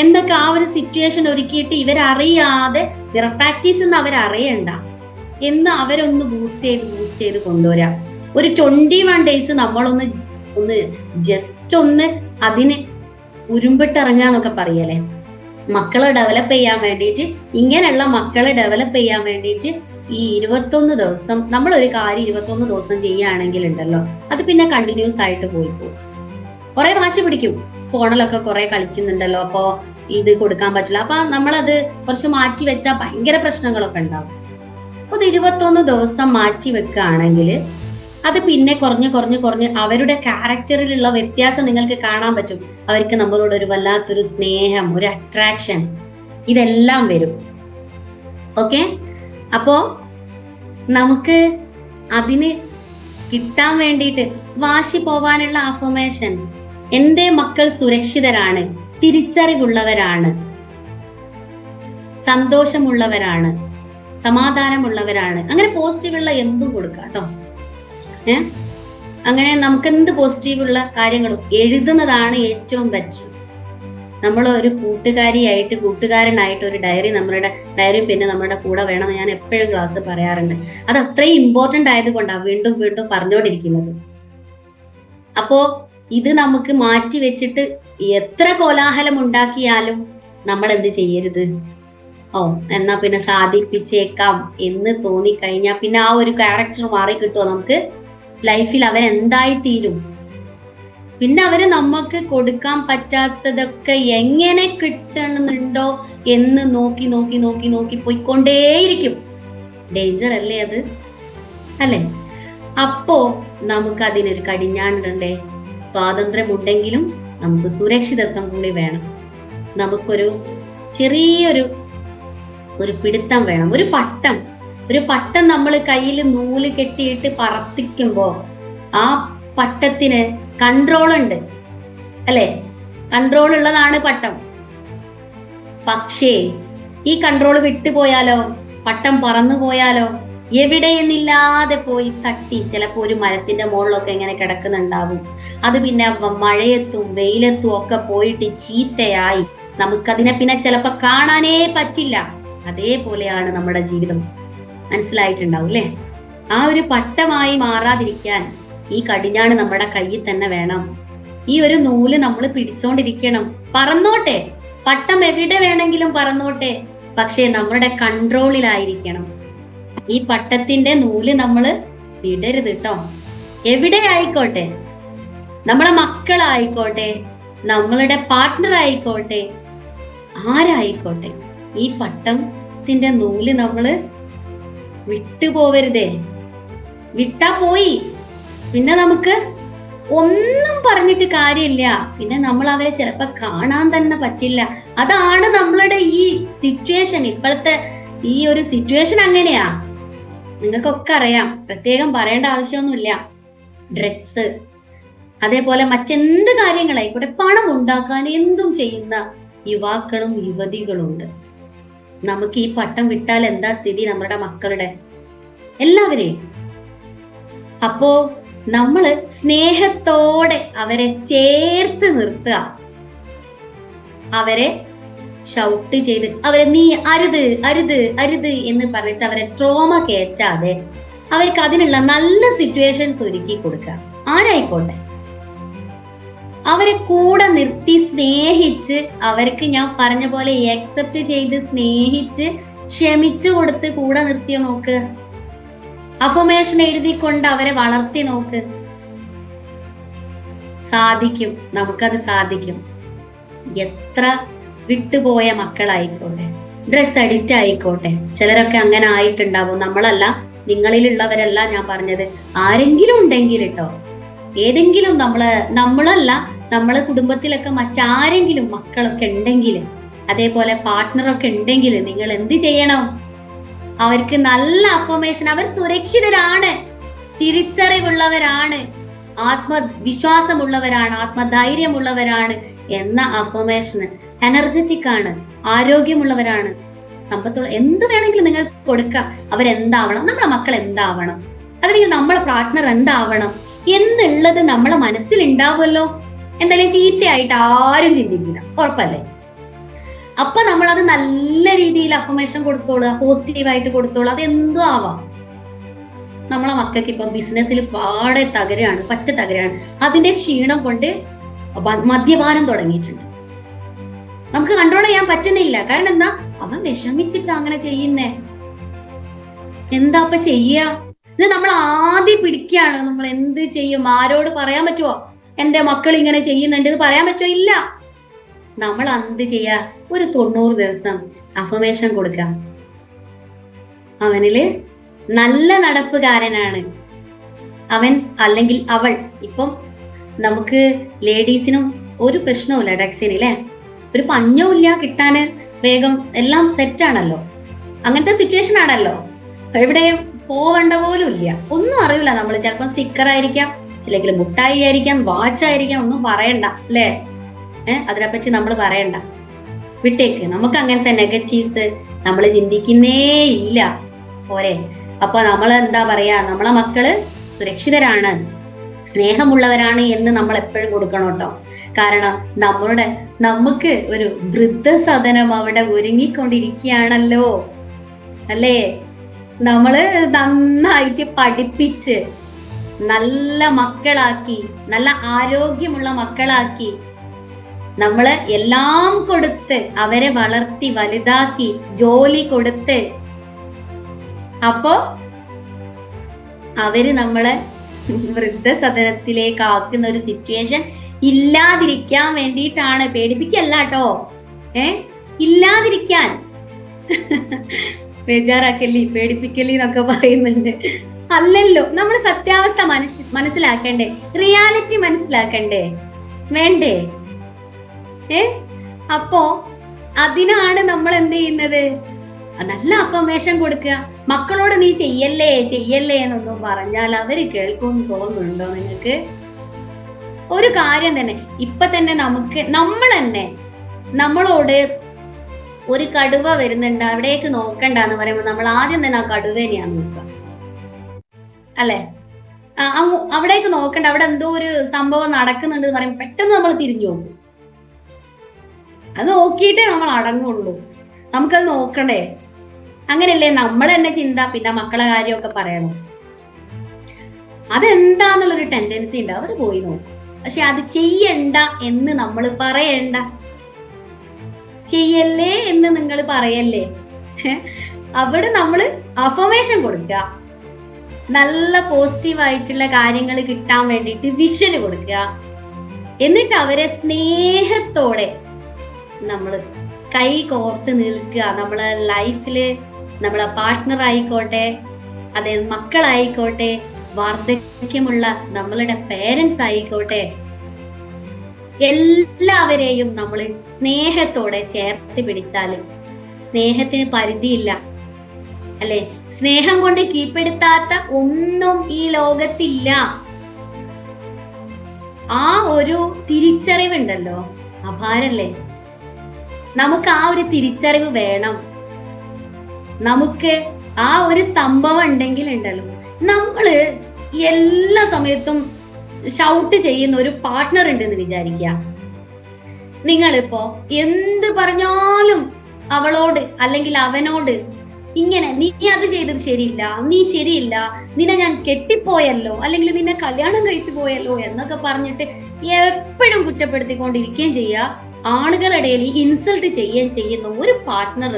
എന്തൊക്കെ ആ ഒരു സിറ്റുവേഷൻ ഒരുക്കിയിട്ട് ഇവരറിയാതെ മിറർ പ്രാക്ടീസ് എന്ന് അവരറിയണ്ട എന്ന് അവരൊന്ന് ബൂസ്റ്റ് ചെയ്ത് കൊണ്ടുവരാം. ഒരു 21 days നമ്മളൊന്ന് ജസ്റ്റ് ഒന്ന് അതിന് ഉരുമ്പിട്ടിറങ്ങാന്നൊക്കെ പറയല്ലേ, മക്കളെ ഡെവലപ്പ് ചെയ്യാൻ വേണ്ടിയിട്ട്, ഇങ്ങനെയുള്ള മക്കളെ ഡെവലപ്പ് ചെയ്യാൻ വേണ്ടിയിട്ട് ഈ 21 ദിവസം നമ്മൾ ഒരു കാര്യം 21 ദിവസം ചെയ്യുകയാണെങ്കിൽ ഉണ്ടല്ലോ, അത് പിന്നെ കണ്ടിന്യൂസ് ആയിട്ട് പോയി പോകും. കുറെ വാശി പിടിക്കും, ഫോണിലൊക്കെ കുറെ കളിക്കുന്നുണ്ടല്ലോ, അപ്പോ ഇത് കൊടുക്കാൻ പറ്റില്ല, അപ്പൊ നമ്മളത് കുറച്ച് മാറ്റി വെച്ചാൽ ഭയങ്കര പ്രശ്നങ്ങളൊക്കെ ഉണ്ടാവും. അത് 21 ദിവസം മാറ്റി വെക്കുകയാണെങ്കിൽ അത് പിന്നെ കുറഞ്ഞ് അവരുടെ ക്യാരക്ടറിലുള്ള വ്യത്യാസം നിങ്ങൾക്ക് കാണാൻ പറ്റും. അവർക്ക് നമ്മളോട് ഒരു വല്ലാത്തൊരു സ്നേഹം, ഒരു അട്രാക്ഷൻ, ഇതെല്ലാം വരും. ഓക്കെ, അപ്പോ നമുക്ക് അതിന് കിട്ടാൻ വേണ്ടിയിട്ട് വാശി പോവാനുള്ള അഫർമേഷൻ, എന്റെ മക്കൾ സുരക്ഷിതരാണ്, തിരിച്ചറിവുള്ളവരാണ്, സന്തോഷമുള്ളവരാണ്, സമാധാനമുള്ളവരാണ്, അങ്ങനെ പോസിറ്റീവുള്ള എന്തും കൊടുക്കാം കേട്ടോ. അങ്ങനെ നമുക്ക് എന്ത് പോസിറ്റീവുള്ള കാര്യങ്ങളും എഴുതുന്നതാണ് ഏറ്റവും ബെറ്റർ. നമ്മൾ ഒരു കൂട്ടുകാരനായിട്ട് ഒരു ഡയറി, നമ്മളുടെ ഡയറി പിന്നെ നമ്മുടെ കൂടെ വേണമെന്ന് ഞാൻ എപ്പോഴും ക്ലാസ് പറയാറുണ്ട്. അത് അത്രയും ഇമ്പോർട്ടന്റ് ആയതുകൊണ്ടാണ് വീണ്ടും പറഞ്ഞുകൊണ്ടിരിക്കുന്നത്. അപ്പോ ഇത് നമുക്ക് മാറ്റി വെച്ചിട്ട് എത്ര കോലാഹലം ഉണ്ടാക്കിയാലും നമ്മൾ എന്ത് ചെയ്യരുത്, എന്നാ പിന്നെ സാധിപ്പിച്ചേക്കാം എന്ന് തോന്നിക്കഴിഞ്ഞാൽ പിന്നെ ആ ഒരു ക്യാരക്ടർ മാറി കിട്ടുമോ നമുക്ക് ലൈഫിൽ? അവരെന്തായി തീരും? പിന്നെ അവര് നമുക്ക് കൊടുക്കാൻ പറ്റാത്തതൊക്കെ എങ്ങനെ കിട്ടണമെന്നുണ്ടോ എന്ന് നോക്കി പോയിക്കൊണ്ടേയിരിക്കും. ഡേഞ്ചർ അല്ലേ അത്? അല്ലെ? അപ്പോ നമുക്ക് അതിനൊരു കടിഞ്ഞാണിടണ്ടേ? സ്വാതന്ത്ര്യമുണ്ടെങ്കിലും നമുക്ക് സുരക്ഷിതത്വം കൂടി വേണം. നമുക്കൊരു ചെറിയൊരു പിടുത്തം വേണം. ഒരു പട്ടം നമ്മൾ കയ്യിൽ നൂല് കെട്ടിയിട്ട് പറത്തിക്കുമ്പോ ആ പട്ടത്തിന് കൺട്രോൾ ഉണ്ട് അല്ലെ? കൺട്രോൾ ഉള്ളതാണ് പട്ടം. പക്ഷേ ഈ കൺട്രോൾ വിട്ടുപോയാലോ, പട്ടം പറന്നു പോയാലോ, എവിടെയെന്നില്ലാതെ പോയി തട്ടി ചിലപ്പോ ഒരു മരത്തിന്റെ മുകളിലൊക്കെ ഇങ്ങനെ കിടക്കുന്നുണ്ടാവും. അത് പിന്നെ മഴയത്തും വെയിലത്തും ഒക്കെ പോയിട്ട് ചീത്തയായി നമുക്കതിനെ പിന്നെ ചിലപ്പോ കാണാനേ പറ്റില്ല. അതേപോലെയാണ് നമ്മുടെ ജീവിതം. മനസ്സിലായിട്ടുണ്ടാവും അല്ലെ? ആ ഒരു പട്ടമായി മാറാതിരിക്കാൻ ഈ കടിഞ്ഞാണ് നമ്മുടെ കയ്യിൽ തന്നെ വേണം. ഈ ഒരു നൂല് നമ്മൾ പിടിച്ചോണ്ടിരിക്കണം. പറന്നോട്ടെ, പട്ടം എവിടെ വേണമെങ്കിലും പറന്നോട്ടെ, പക്ഷെ നമ്മുടെ കൺട്രോളിലായിരിക്കണം. ഈ പട്ടത്തിന്റെ നൂല് നമ്മള് വിടരുത് കേട്ടോ. എവിടെ ആയിക്കോട്ടെ, നമ്മളെ മക്കളായിക്കോട്ടെ, നമ്മളുടെ പാർട്ട്ണർ ആയിക്കോട്ടെ, ആരായിക്കോട്ടെ, ഈ പട്ടത്തിന്റെ നൂല് നമ്മള് വിട്ടുപോവരുതേ. വിട്ടാ പോയി, പിന്നെ നമുക്ക് ഒന്നും പറഞ്ഞിട്ട് കാര്യമില്ല. പിന്നെ നമ്മൾ അവരെ ചിലപ്പോ കാണാൻ തന്നെ പറ്റില്ല. അതാണ് നമ്മളുടെ ഈ സിറ്റുവേഷൻ. ഇപ്പോഴത്തെ ഈ ഒരു സിറ്റുവേഷൻ അങ്ങനെയാ. നിങ്ങൾക്കൊക്കെ അറിയാം, പ്രത്യേകം പറയേണ്ട ആവശ്യമൊന്നുമില്ല. ഡ്രഗ്സ്, അതേപോലെ മറ്റെന്ത് കാര്യങ്ങളായിക്കോട്ടെ, പണം ഉണ്ടാക്കാൻ എന്തും ചെയ്യുന്ന യുവാക്കളും യുവതികളും ഉണ്ട്. നമുക്ക് ഈ പട്ടം വിട്ടാൽ എന്താ സ്ഥിതി നമ്മുടെ മക്കളുടെ, എല്ലാവരെയും? അപ്പോ നമ്മള് സ്നേഹത്തോടെ അവരെ ചേർത്ത് നിർത്തുക. അവരെ ഷൗട്ട് ചെയ്ത് അവരെ നീ അരുത് അരുത് അരുത് എന്ന് പറഞ്ഞിട്ട് അവരെ ട്രോമ കയറ്റാതെ അവർക്ക് അതിനുള്ള നല്ല സിറ്റുവേഷൻസ് ഒരുക്കി കൊടുക്കുക. ആരായിക്കോട്ടെ, അവരെ കൂടെ നിർത്തി സ്നേഹിച്ച്, അവർക്ക് ഞാൻ പറഞ്ഞ പോലെ അക്സെപ്റ്റ് ചെയ്ത് സ്നേഹിച്ച് ക്ഷമിച്ചു കൊടുത്ത് കൂടെ നിർത്തിയോ നോക്ക്. അഫർമേഷൻ എഴുതിക്കൊണ്ട് അവരെ വളർത്തി നോക്ക്. സാധിക്കും, നമുക്കത് സാധിക്കും. എത്ര വിട്ടുപോയ മക്കളായിക്കോട്ടെ, ഡ്രഗ്സ് അഡിക്റ്റ് ആയിക്കോട്ടെ, ചിലരൊക്കെ അങ്ങനെ ആയിട്ടുണ്ടാവും. നമ്മളല്ല, നിങ്ങളിലുള്ളവരല്ല ഞാൻ പറഞ്ഞത്. ആരെങ്കിലും ഉണ്ടെങ്കിൽ കേട്ടോ, ഏതെങ്കിലും നമ്മളല്ല, നമ്മളെ കുടുംബത്തിലൊക്കെ മറ്റാരെങ്കിലും മക്കളൊക്കെ ഉണ്ടെങ്കിൽ, അതേപോലെ പാർട്ട്ണറൊക്കെ ഉണ്ടെങ്കിൽ, നിങ്ങൾ എന്ത് ചെയ്യണം? അവർക്ക് നല്ല അഫർമേഷൻ, അവർ സുരക്ഷിതരാണ്, തിരിച്ചറിവുള്ളവരാണ്, ആത്മവിശ്വാസമുള്ളവരാണ്, ആത്മധൈര്യമുള്ളവരാണ് എന്ന അഫർമേഷൻ, എനർജറ്റിക് ആണ്, ആരോഗ്യമുള്ളവരാണ്, സമ്പത്തുള്ള, എന്ത് വേണമെങ്കിലും നിങ്ങൾക്ക് കൊടുക്കാം. അവരെന്താവണം, നമ്മളെ മക്കൾ എന്താവണം, അതല്ലെങ്കിൽ നമ്മളെ പാർട്ട്ണർ എന്താവണം എന്നുള്ളത് നമ്മളെ മനസ്സിൽ ഉണ്ടാവുമല്ലോ. എന്തായാലും ചീത്തയായിട്ട് ആരും ചിന്തിക്കില്ല, ഉറപ്പല്ലേ? അപ്പൊ നമ്മൾ അത് നല്ല രീതിയിൽ അഫർമേഷൻ കൊടുത്തോളുക, പോസിറ്റീവായിട്ട് കൊടുത്തോളുക. അത് എന്തോ ആവാം. നമ്മളെ മക്കൾക്ക് ഇപ്പൊ ബിസിനസ്സിൽ പാടെ തകരാണ്, പറ്റ തകരാണ്. അതിന്റെ ക്ഷീണം കൊണ്ട് മദ്യപാനം തുടങ്ങിയിട്ടുണ്ട്. നമുക്ക് കൺട്രോൾ ചെയ്യാൻ പറ്റുന്നില്ല. കാരണം എന്താ? അവൻ വിഷമിച്ചിട്ടാ അങ്ങനെ ചെയ്യുന്നേ. എന്താ അപ്പൊ ചെയ്യാ? ഇത് നമ്മൾ ആദ്യം പിടിക്കുകയാണ്. നമ്മൾ എന്ത് ചെയ്യും? ആരോട് പറയാൻ പറ്റുമോ? എന്റെ മക്കൾ ഇങ്ങനെ ചെയ്യുന്നുണ്ട് ഇത് പറയാൻ പറ്റുമോ? ഇല്ല. നമ്മൾ എന്ത് ചെയ്യാ? ഒരു 90 ദിവസം അഫർമേഷൻ കൊടുക്കാം. അവനില് നല്ല നടപ്പുകാരനാണ് അവൻ അല്ലെങ്കിൽ അവൾ. ഇപ്പം നമുക്ക് ലേഡീസിനും ഒരു പ്രശ്നവുമില്ല ഡ്രഗ്സിന്, അല്ലേ? ഒരു പഞ്ഞവും ഇല്ല കിട്ടാന്, വേഗം എല്ലാം സെറ്റാണല്ലോ. അങ്ങനത്തെ സിറ്റുവേഷൻ ആണല്ലോ. എവിടെയും പോവണ്ട പോലും ഇല്ല, ഒന്നും അറിയില്ല. നമ്മൾ ചിലപ്പോൾ സ്റ്റിക്കർ ആയിരിക്കാം, ചിലെങ്കിലും മുട്ടായി ആയിരിക്കാം, വാച്ച് ആയിരിക്കാം, ഒന്നും പറയണ്ട അല്ലേ? അതിനെപ്പറ്റി നമ്മൾ പറയണ്ട, വിട്ടേക്ക്. നമുക്ക് അങ്ങനത്തെ നെഗറ്റീവ്സ് നമ്മൾ ചിന്തിക്കുന്നേ ഇല്ല, പോരെ? അപ്പൊ നമ്മൾ എന്താ പറയാ, നമ്മളെ മക്കള് സുരക്ഷിതരാണ്, സ്നേഹമുള്ളവരാണ് എന്ന് നമ്മൾ എപ്പോഴും കൊടുക്കണം കേട്ടോ. കാരണം നമുക്ക് ഒരു വൃദ്ധസദനം അവിടെ ഒരുങ്ങിക്കൊണ്ടിരിക്കുകയാണല്ലോ, അല്ലേ? നമ്മള് നന്നായിട്ട് പഠിപ്പിച്ച് നല്ല മക്കളാക്കി, നല്ല ആരോഗ്യമുള്ള മക്കളാക്കി, നമ്മള് എല്ലാം കൊടുത്ത് അവരെ വളർത്തി വലുതാക്കി ജോലി കൊടുത്ത്, അപ്പോ അവര് നമ്മളെ വൃദ്ധസദനത്തിലേക്ക് ആക്കുന്ന ഒരു സിറ്റുവേഷൻ ഇല്ലാതിരിക്കാൻ വേണ്ടിയിട്ടാണ്. പേടിപ്പിക്കല്ല കേട്ടോ, ഇല്ലാതിരിക്കാൻ. ബേജാറാക്കല്ലി, പേടിപ്പിക്കല്ലി എന്നൊക്കെ പറയുന്നുണ്ട്. അല്ലല്ലോ, നമ്മൾ സത്യാവസ്ഥ മനസ്സിലാക്കണ്ടേ? റിയാലിറ്റി മനസ്സിലാക്കണ്ടേ? വേണ്ടേ? അപ്പോ അതിനാണ് നമ്മൾ എന്ത് ചെയ്യുന്നത്? നല്ല അഫർമേഷൻ കൊടുക്കുക. മക്കളോട് നീ ചെയ്യല്ലേ ചെയ്യല്ലേ എന്നൊന്നും പറഞ്ഞാൽ അവര് കേൾക്കുമെന്ന് തോന്നുന്നുണ്ടോ നിങ്ങൾക്ക്? ഒരു കാര്യം തന്നെ ഇപ്പൊ തന്നെ നമ്മൾ തന്നെ നമ്മളോട് ഒരു കടുവ വരുന്നുണ്ട് അവിടേക്ക് നോക്കണ്ടെന്ന് പറയുമ്പോൾ നമ്മൾ ആദ്യം തന്നെ ആ കടുവേനെയാണ് നോക്കുക, അല്ലെ? അവിടേക്ക് നോക്കണ്ട, അവിടെ എന്തോ ഒരു സംഭവം നടക്കുന്നുണ്ട് എന്ന് പറയുമ്പോൾ പെട്ടെന്ന് നമ്മൾ തിരിഞ്ഞു നോക്കും. അത് നോക്കിയിട്ടേ നമ്മൾ അടങ്ങുള്ളൂ. നമുക്കത് നോക്കണ്ടേ? അങ്ങനെയല്ലേ നമ്മൾ തന്നെ ചിന്ത. പിന്നെ മക്കളെ കാര്യമൊക്കെ പറയണം, അതെന്താന്നുള്ളൊരു ടെൻഡൻസി ഉണ്ട്. അവർ പോയി നോക്കും. പക്ഷെ അത് ചെയ്യണ്ട എന്ന് നമ്മൾ പറയണ്ട. ചെയ്യല്ലേ എന്ന് നിങ്ങൾ പറയല്ലേ. അവിടെ നമ്മൾ അഫർമേഷൻ കൊടുക്കുക, നല്ല പോസിറ്റീവ് ആയിട്ടുള്ള കാര്യങ്ങൾ കിട്ടാൻ വേണ്ടിയിട്ട് വിഷന് കൊടുക്കുക. എന്നിട്ട് അവരെ സ്നേഹത്തോടെ നമ്മൾ കൈ കോർത്ത് നിൽക്കുക. നമ്മളെ ലൈഫില് നമ്മളെ പാർട്ട്ണർ ആയിക്കോട്ടെ, അതെ മക്കളായിക്കോട്ടെ, വാർദ്ധക്യമുള്ള നമ്മളുടെ പേരൻസ് ആയിക്കോട്ടെ, എല്ലാവരെയും നമ്മൾ സ്നേഹത്തോടെ ചേർത്ത് പിടിച്ചാൽ സ്നേഹത്തിന് പരിധിയില്ല, അല്ലെ? സ്നേഹം കൊണ്ട് കീഴ്പ്പെടുത്താത്ത ഒന്നും ഈ ലോകത്തില്ല. ആ ഒരു തിരിച്ചറിവുണ്ടല്ലോ, അപാരല്ലേ? നമുക്ക് ആ ഒരു തിരിച്ചറിവ് വേണം. നമുക്ക് ആ ഒരു സംഭവം ഉണ്ടെങ്കിൽ ഉണ്ടല്ലോ, നമ്മള് എല്ലാ സമയത്തും ഷൗട്ട് ചെയ്യുന്ന ഒരു പാർട്ട്ണർ ഉണ്ടെന്ന് വിചാരിക്കുക. നിങ്ങളിപ്പോ എന്ത് പറഞ്ഞാലും അവളോട് അല്ലെങ്കിൽ അവനോട് ഇങ്ങനെ, നീ അത് ചെയ്തത് ശരിയില്ല, നീ ശരിയില്ല, നിന്നെ ഞാൻ കെട്ടിപ്പോയല്ലോ, അല്ലെങ്കിൽ നിന്നെ കല്യാണം കഴിച്ചു പോയല്ലോ എന്നൊക്കെ പറഞ്ഞിട്ട് എപ്പോഴും കുറ്റപ്പെടുത്തിക്കൊണ്ടിരിക്കുകയും ചെയ്യുക. ആളുകളുടെ ഇടയിൽ ഇൻസൾട്ട് ചെയ്യുകയും ചെയ്യുന്ന ഒരു പാർട്ട്ണർ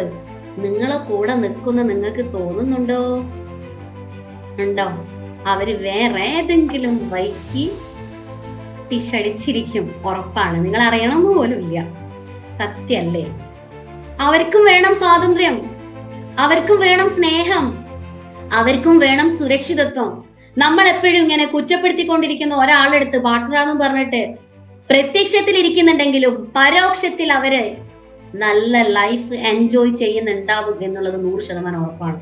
നിങ്ങളെ കൂടെ നിൽക്കുന്ന നിങ്ങൾക്ക് തോന്നുന്നുണ്ടോ? ഉണ്ടോ? അവര് വേറെ ഏതെങ്കിലും വൈക്ക് ടിഷടിച്ചിരിക്കും, ഉറപ്പാണ്. നിങ്ങൾ അറിയണമെന്ന് പോലും ഇല്ല. സത്യല്ലേ? അവർക്കും വേണം സ്വാതന്ത്ര്യം, അവർക്കും വേണം സ്നേഹം, അവർക്കും വേണം സുരക്ഷിതത്വം. നമ്മൾ എപ്പോഴും ഇങ്ങനെ കുറ്റപ്പെടുത്തിക്കൊണ്ടിരിക്കുന്ന ഒരാളെടുത്ത് പാർട്ട്ണറാന്ന് പറഞ്ഞിട്ട് പ്രത്യക്ഷത്തിൽ ഇരിക്കുന്നുണ്ടെങ്കിലും പരോക്ഷത്തിൽ അവര് നല്ല ലൈഫ് എൻജോയ് ചെയ്യുന്നുണ്ടാവും എന്നുള്ളത് 100% ഉറപ്പാണ്.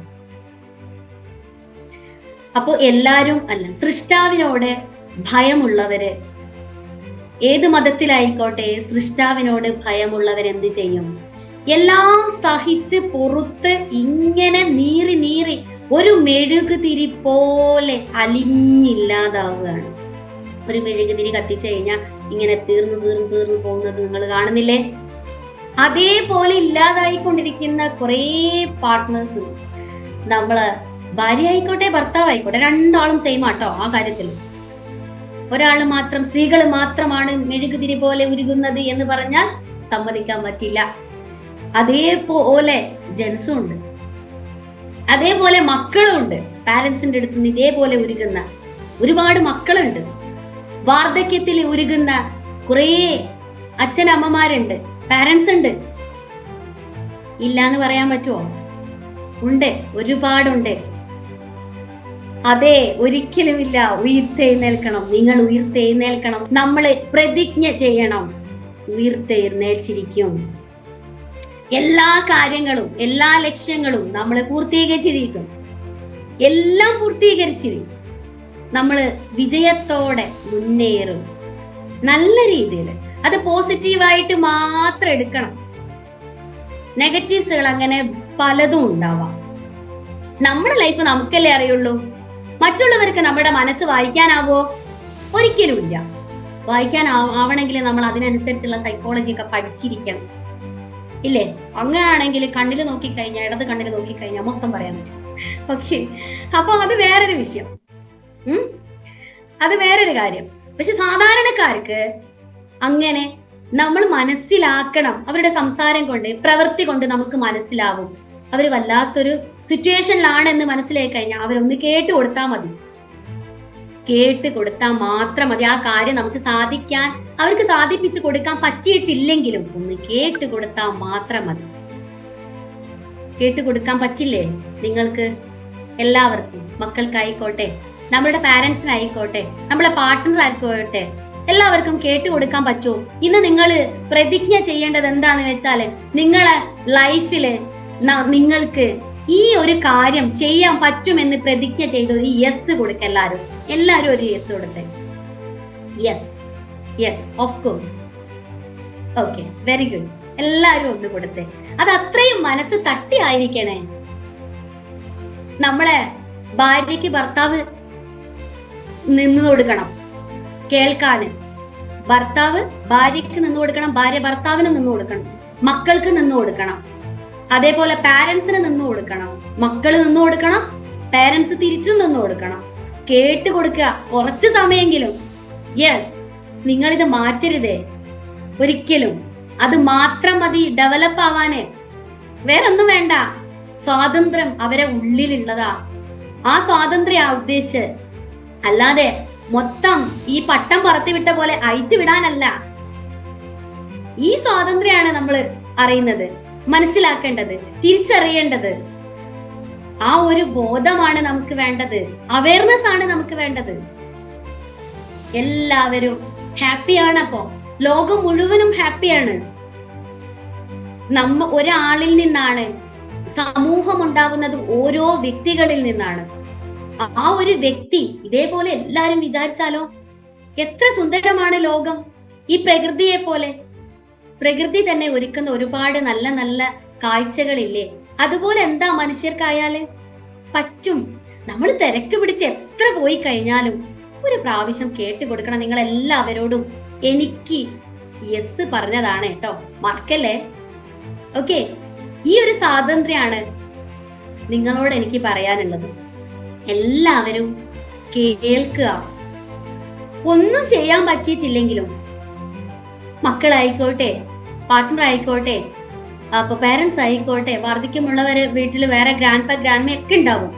അപ്പോ എല്ലാരും അല്ല, സൃഷ്ടാവിനോട് ഭയമുള്ളവര്, ഏത് മതത്തിലായിക്കോട്ടെ, സൃഷ്ടാവിനോട് ഭയമുള്ളവരെന്ത് ചെയ്യും? എല്ലാം സഹിച്ച് പുറത്ത് ഇങ്ങനെ നീറി നീറി ഒരു മെഴുകുതിരി പോലെ അലിഞ്ഞില്ലാതാവുകയാണ്. ഒരു മെഴുകുതിരി കത്തിച്ചു കഴിഞ്ഞാൽ ഇങ്ങനെ തീർന്നു തീർന്നു തീർന്നു പോകുന്നത് നിങ്ങൾ കാണുന്നില്ലേ? അതേപോലെ ഇല്ലാതായിക്കൊണ്ടിരിക്കുന്ന കുറെ പാർട്ട്നേഴ്സ്, നമ്മള് ഭാര്യ ആയിക്കോട്ടെ ഭർത്താവ് ആയിക്കോട്ടെ, രണ്ടാളും സെയിം ആട്ടോ ആ കാര്യത്തിൽ. ഒരാള് മാത്രം, സ്ത്രീകൾ മാത്രമാണ് മെഴുകുതിരി പോലെ ഉരുകുന്നത് എന്ന് പറഞ്ഞാൽ സമ്മതിക്കാൻ പറ്റില്ല. അതേപോലെ ജെൻസും ഉണ്ട്, അതേപോലെ മക്കളും ഉണ്ട്. പാരന്റ്സിന്റെ അടുത്ത് നിന്ന് ഇതേപോലെ ഉരുകുന്ന ഒരുപാട് മക്കളുണ്ട്. വാർദ്ധക്യത്തിൽ ഉരുകുന്ന കുറെ അച്ഛനമ്മമാരുണ്ട്, പാരന്റ്സ് ഉണ്ട്. ഇല്ലാന്ന് പറയാൻ പറ്റുമോ? ഉണ്ട്, ഒരുപാടുണ്ട്. അതെ, ഒരിക്കലുമില്ല. ഉയർത്തെഴുന്നേൽക്കണം, നിങ്ങൾ ഉയർത്തെഴുന്നേൽക്കണം. നമ്മള് പ്രതിജ്ഞ ചെയ്യണം, ഉയർത്തെഴുന്നേൽച്ചിരിക്കും. എല്ലാ കാര്യങ്ങളും എല്ലാ ലക്ഷ്യങ്ങളും നമ്മൾ പൂർത്തീകരിച്ചിരിക്കും. എല്ലാം പൂർത്തീകരിച്ചിരിക്കും. നമ്മള് വിജയത്തോടെ മുന്നേറും, നല്ല രീതിയിൽ. അത് പോസിറ്റീവായിട്ട് മാത്രം എടുക്കണം. നെഗറ്റീവ്സുകൾ അങ്ങനെ പലതും ഉണ്ടാവാം. നമ്മുടെ ലൈഫ് നമുക്കല്ലേ അറിയുള്ളൂ. മറ്റുള്ളവർക്ക് നമ്മുടെ മനസ്സ് വായിക്കാനാവോ? ഒരിക്കലും ഇല്ല. വായിക്കാൻ ആവണമെങ്കിൽ നമ്മൾ അതിനനുസരിച്ചുള്ള സൈക്കോളജി ഒക്കെ പഠിച്ചിരിക്കണം, ഇല്ലേ? അങ്ങനെയാണെങ്കിൽ കണ്ണിൽ നോക്കിക്കഴിഞ്ഞാൽ, ഇടത് കണ്ണിൽ നോക്കിക്കഴിഞ്ഞാൽ മൊത്തം പറയാൻ പറ്റും. ഓക്കെ, അപ്പൊ അത് വേറൊരു വിഷയം, അത് വേറൊരു കാര്യം. പക്ഷെ സാധാരണക്കാർക്ക് അങ്ങനെ നമ്മൾ മനസ്സിലാക്കണം. അവരുടെ സംസാരം കൊണ്ട്, പ്രവൃത്തി കൊണ്ട് നമുക്ക് മനസ്സിലാവും അവര് വല്ലാത്തൊരു സിറ്റുവേഷനിലാണെന്ന് മനസ്സിലാക്കി കഴിഞ്ഞാൽ അവരൊന്ന് കേട്ട് കൊടുത്താൽ മതി. കേട്ട് കൊടുത്താൽ മാത്രം മതി. ആ കാര്യം നമുക്ക് അവർക്ക് സാധിപ്പിച്ചു കൊടുക്കാൻ പറ്റിയിട്ടില്ലെങ്കിലും ഒന്ന് കേട്ട് കൊടുത്താൽ മാത്രം മതി. കേട്ട് കൊടുക്കാൻ പറ്റില്ലേ നിങ്ങൾക്ക്? എല്ലാവർക്കും, മക്കൾക്കായിക്കോട്ടെ, നമ്മളുടെ പാരന്റ്സിനായിക്കോട്ടെ, നമ്മളെ പാർട്ട്ണർ ആയിക്കോട്ടെ, എല്ലാവർക്കും കേട്ട് കൊടുക്കാൻ പറ്റുമോ? ഇന്ന് നിങ്ങൾ പ്രതിജ്ഞ ചെയ്യേണ്ടത് എന്താന്ന് വെച്ചാല്, നിങ്ങളെ ലൈഫില് നിങ്ങൾക്ക് ഈ ഒരു കാര്യം ചെയ്യാൻ പറ്റുമെന്ന് പ്രതിജ്ഞ ചെയ്ത് ഒരു യെസ് കൊടുക്ക. എല്ലാരും ഒരു യെസ് കൊടുത്തേ. Yes, yes, of course. Okay, very good. എല്ലാരും ഒന്ന് കൊടുത്തേ. അത് അത്രയും മനസ്സ് തട്ടി ആയിരിക്കണേ. നമ്മളെ ഭാര്യയ്ക്ക് ഭർത്താവ് നിന്ന് കൊടുക്കണം കേൾക്കാന്, ഭർത്താവ് ഭാര്യയ്ക്ക് നിന്ന് കൊടുക്കണം, ഭാര്യ ഭർത്താവിന് നിന്ന് കൊടുക്കണം, മക്കൾക്ക് നിന്ന് കൊടുക്കണം, അതേപോലെ പാരന്റ്സിന് നിന്ന് കൊടുക്കണം, മക്കള് നിന്ന് കൊടുക്കണം, പാരന്റ്സ് തിരിച്ചും നിന്ന് കൊടുക്കണം. കേട്ട് കൊടുക്കുക കുറച്ച് സമയെങ്കിലും. യെസ്, നിങ്ങളിത് മാറ്റരുതേ ഒരിക്കലും. അത് മാത്രം മതി ഡെവലപ്പ് ആവാന്, വേറൊന്നും വേണ്ട. സ്വാതന്ത്ര്യം അവരെ ഉള്ളിലുള്ളതാ, ആ സ്വാതന്ത്ര്യ ഉദ്ദേശിച്ച്, അല്ലാതെ മൊത്തം ഈ പട്ടം പറത്തി വിട്ട പോലെ അയച്ചു വിടാനല്ല. ഈ സ്വാതന്ത്ര്യമാണ് നമ്മൾ അറിയുന്നത്, മനസ്സിലാക്കേണ്ടത്, തിരിച്ചറിയേണ്ടത്. ആ ഒരു ബോധമാണ് നമുക്ക് വേണ്ടത്, അവയർനെസ് ആണ് നമുക്ക് വേണ്ടത്. എല്ലാവരും ഹാപ്പിയാണ്. അപ്പോ ലോകം മുഴുവനും ഹാപ്പിയാണ്. ഒരാളിൽ നിന്നാണ് സമൂഹം ഉണ്ടാകുന്നത്, ഓരോ വ്യക്തികളിൽ നിന്നാണ്. ആ ഒരു വ്യക്തി ഇതേപോലെ എല്ലാരും വിചാരിച്ചാലോ എത്ര സുന്ദരമാണ് ലോകം. ഈ പ്രകൃതിയെ പോലെ, പ്രകൃതി തന്നെ ഒരുക്കുന്ന ഒരുപാട് നല്ല നല്ല കാഴ്ചകളില്ലേ, അതുപോലെ എന്താ മനുഷ്യർക്കായാല് പറ്റും. നമ്മൾ തിരക്ക് പിടിച്ച് എത്ര പോയി കഴിഞ്ഞാലും ഒരു പ്രാവശ്യം കേട്ട് കൊടുക്കണം. നിങ്ങൾ എല്ലാവരോടും എനിക്ക് യെസ് പറഞ്ഞതാണ് കേട്ടോ, മറക്കല്ലേ. ഓക്കെ, ഈ ഒരു സ്വാതന്ത്ര്യമാണ് നിങ്ങളോട് എനിക്ക് പറയാനുള്ളത്. എല്ലാവരും കേൾക്കുക. ഒന്നും ചെയ്യാൻ പറ്റിയിട്ടില്ലെങ്കിലും, മക്കളായിക്കോട്ടെ, പാർട്ട്ണർ ആയിക്കോട്ടെ, അപ്പൊ പേരൻസ് ആയിക്കോട്ടെ, വാർദ്ധക്യമുള്ളവര് വീട്ടിൽ വേറെ ഗ്രാൻഡ് ഗ്രാൻഡ്മ ഒക്കെ ഉണ്ടാവും.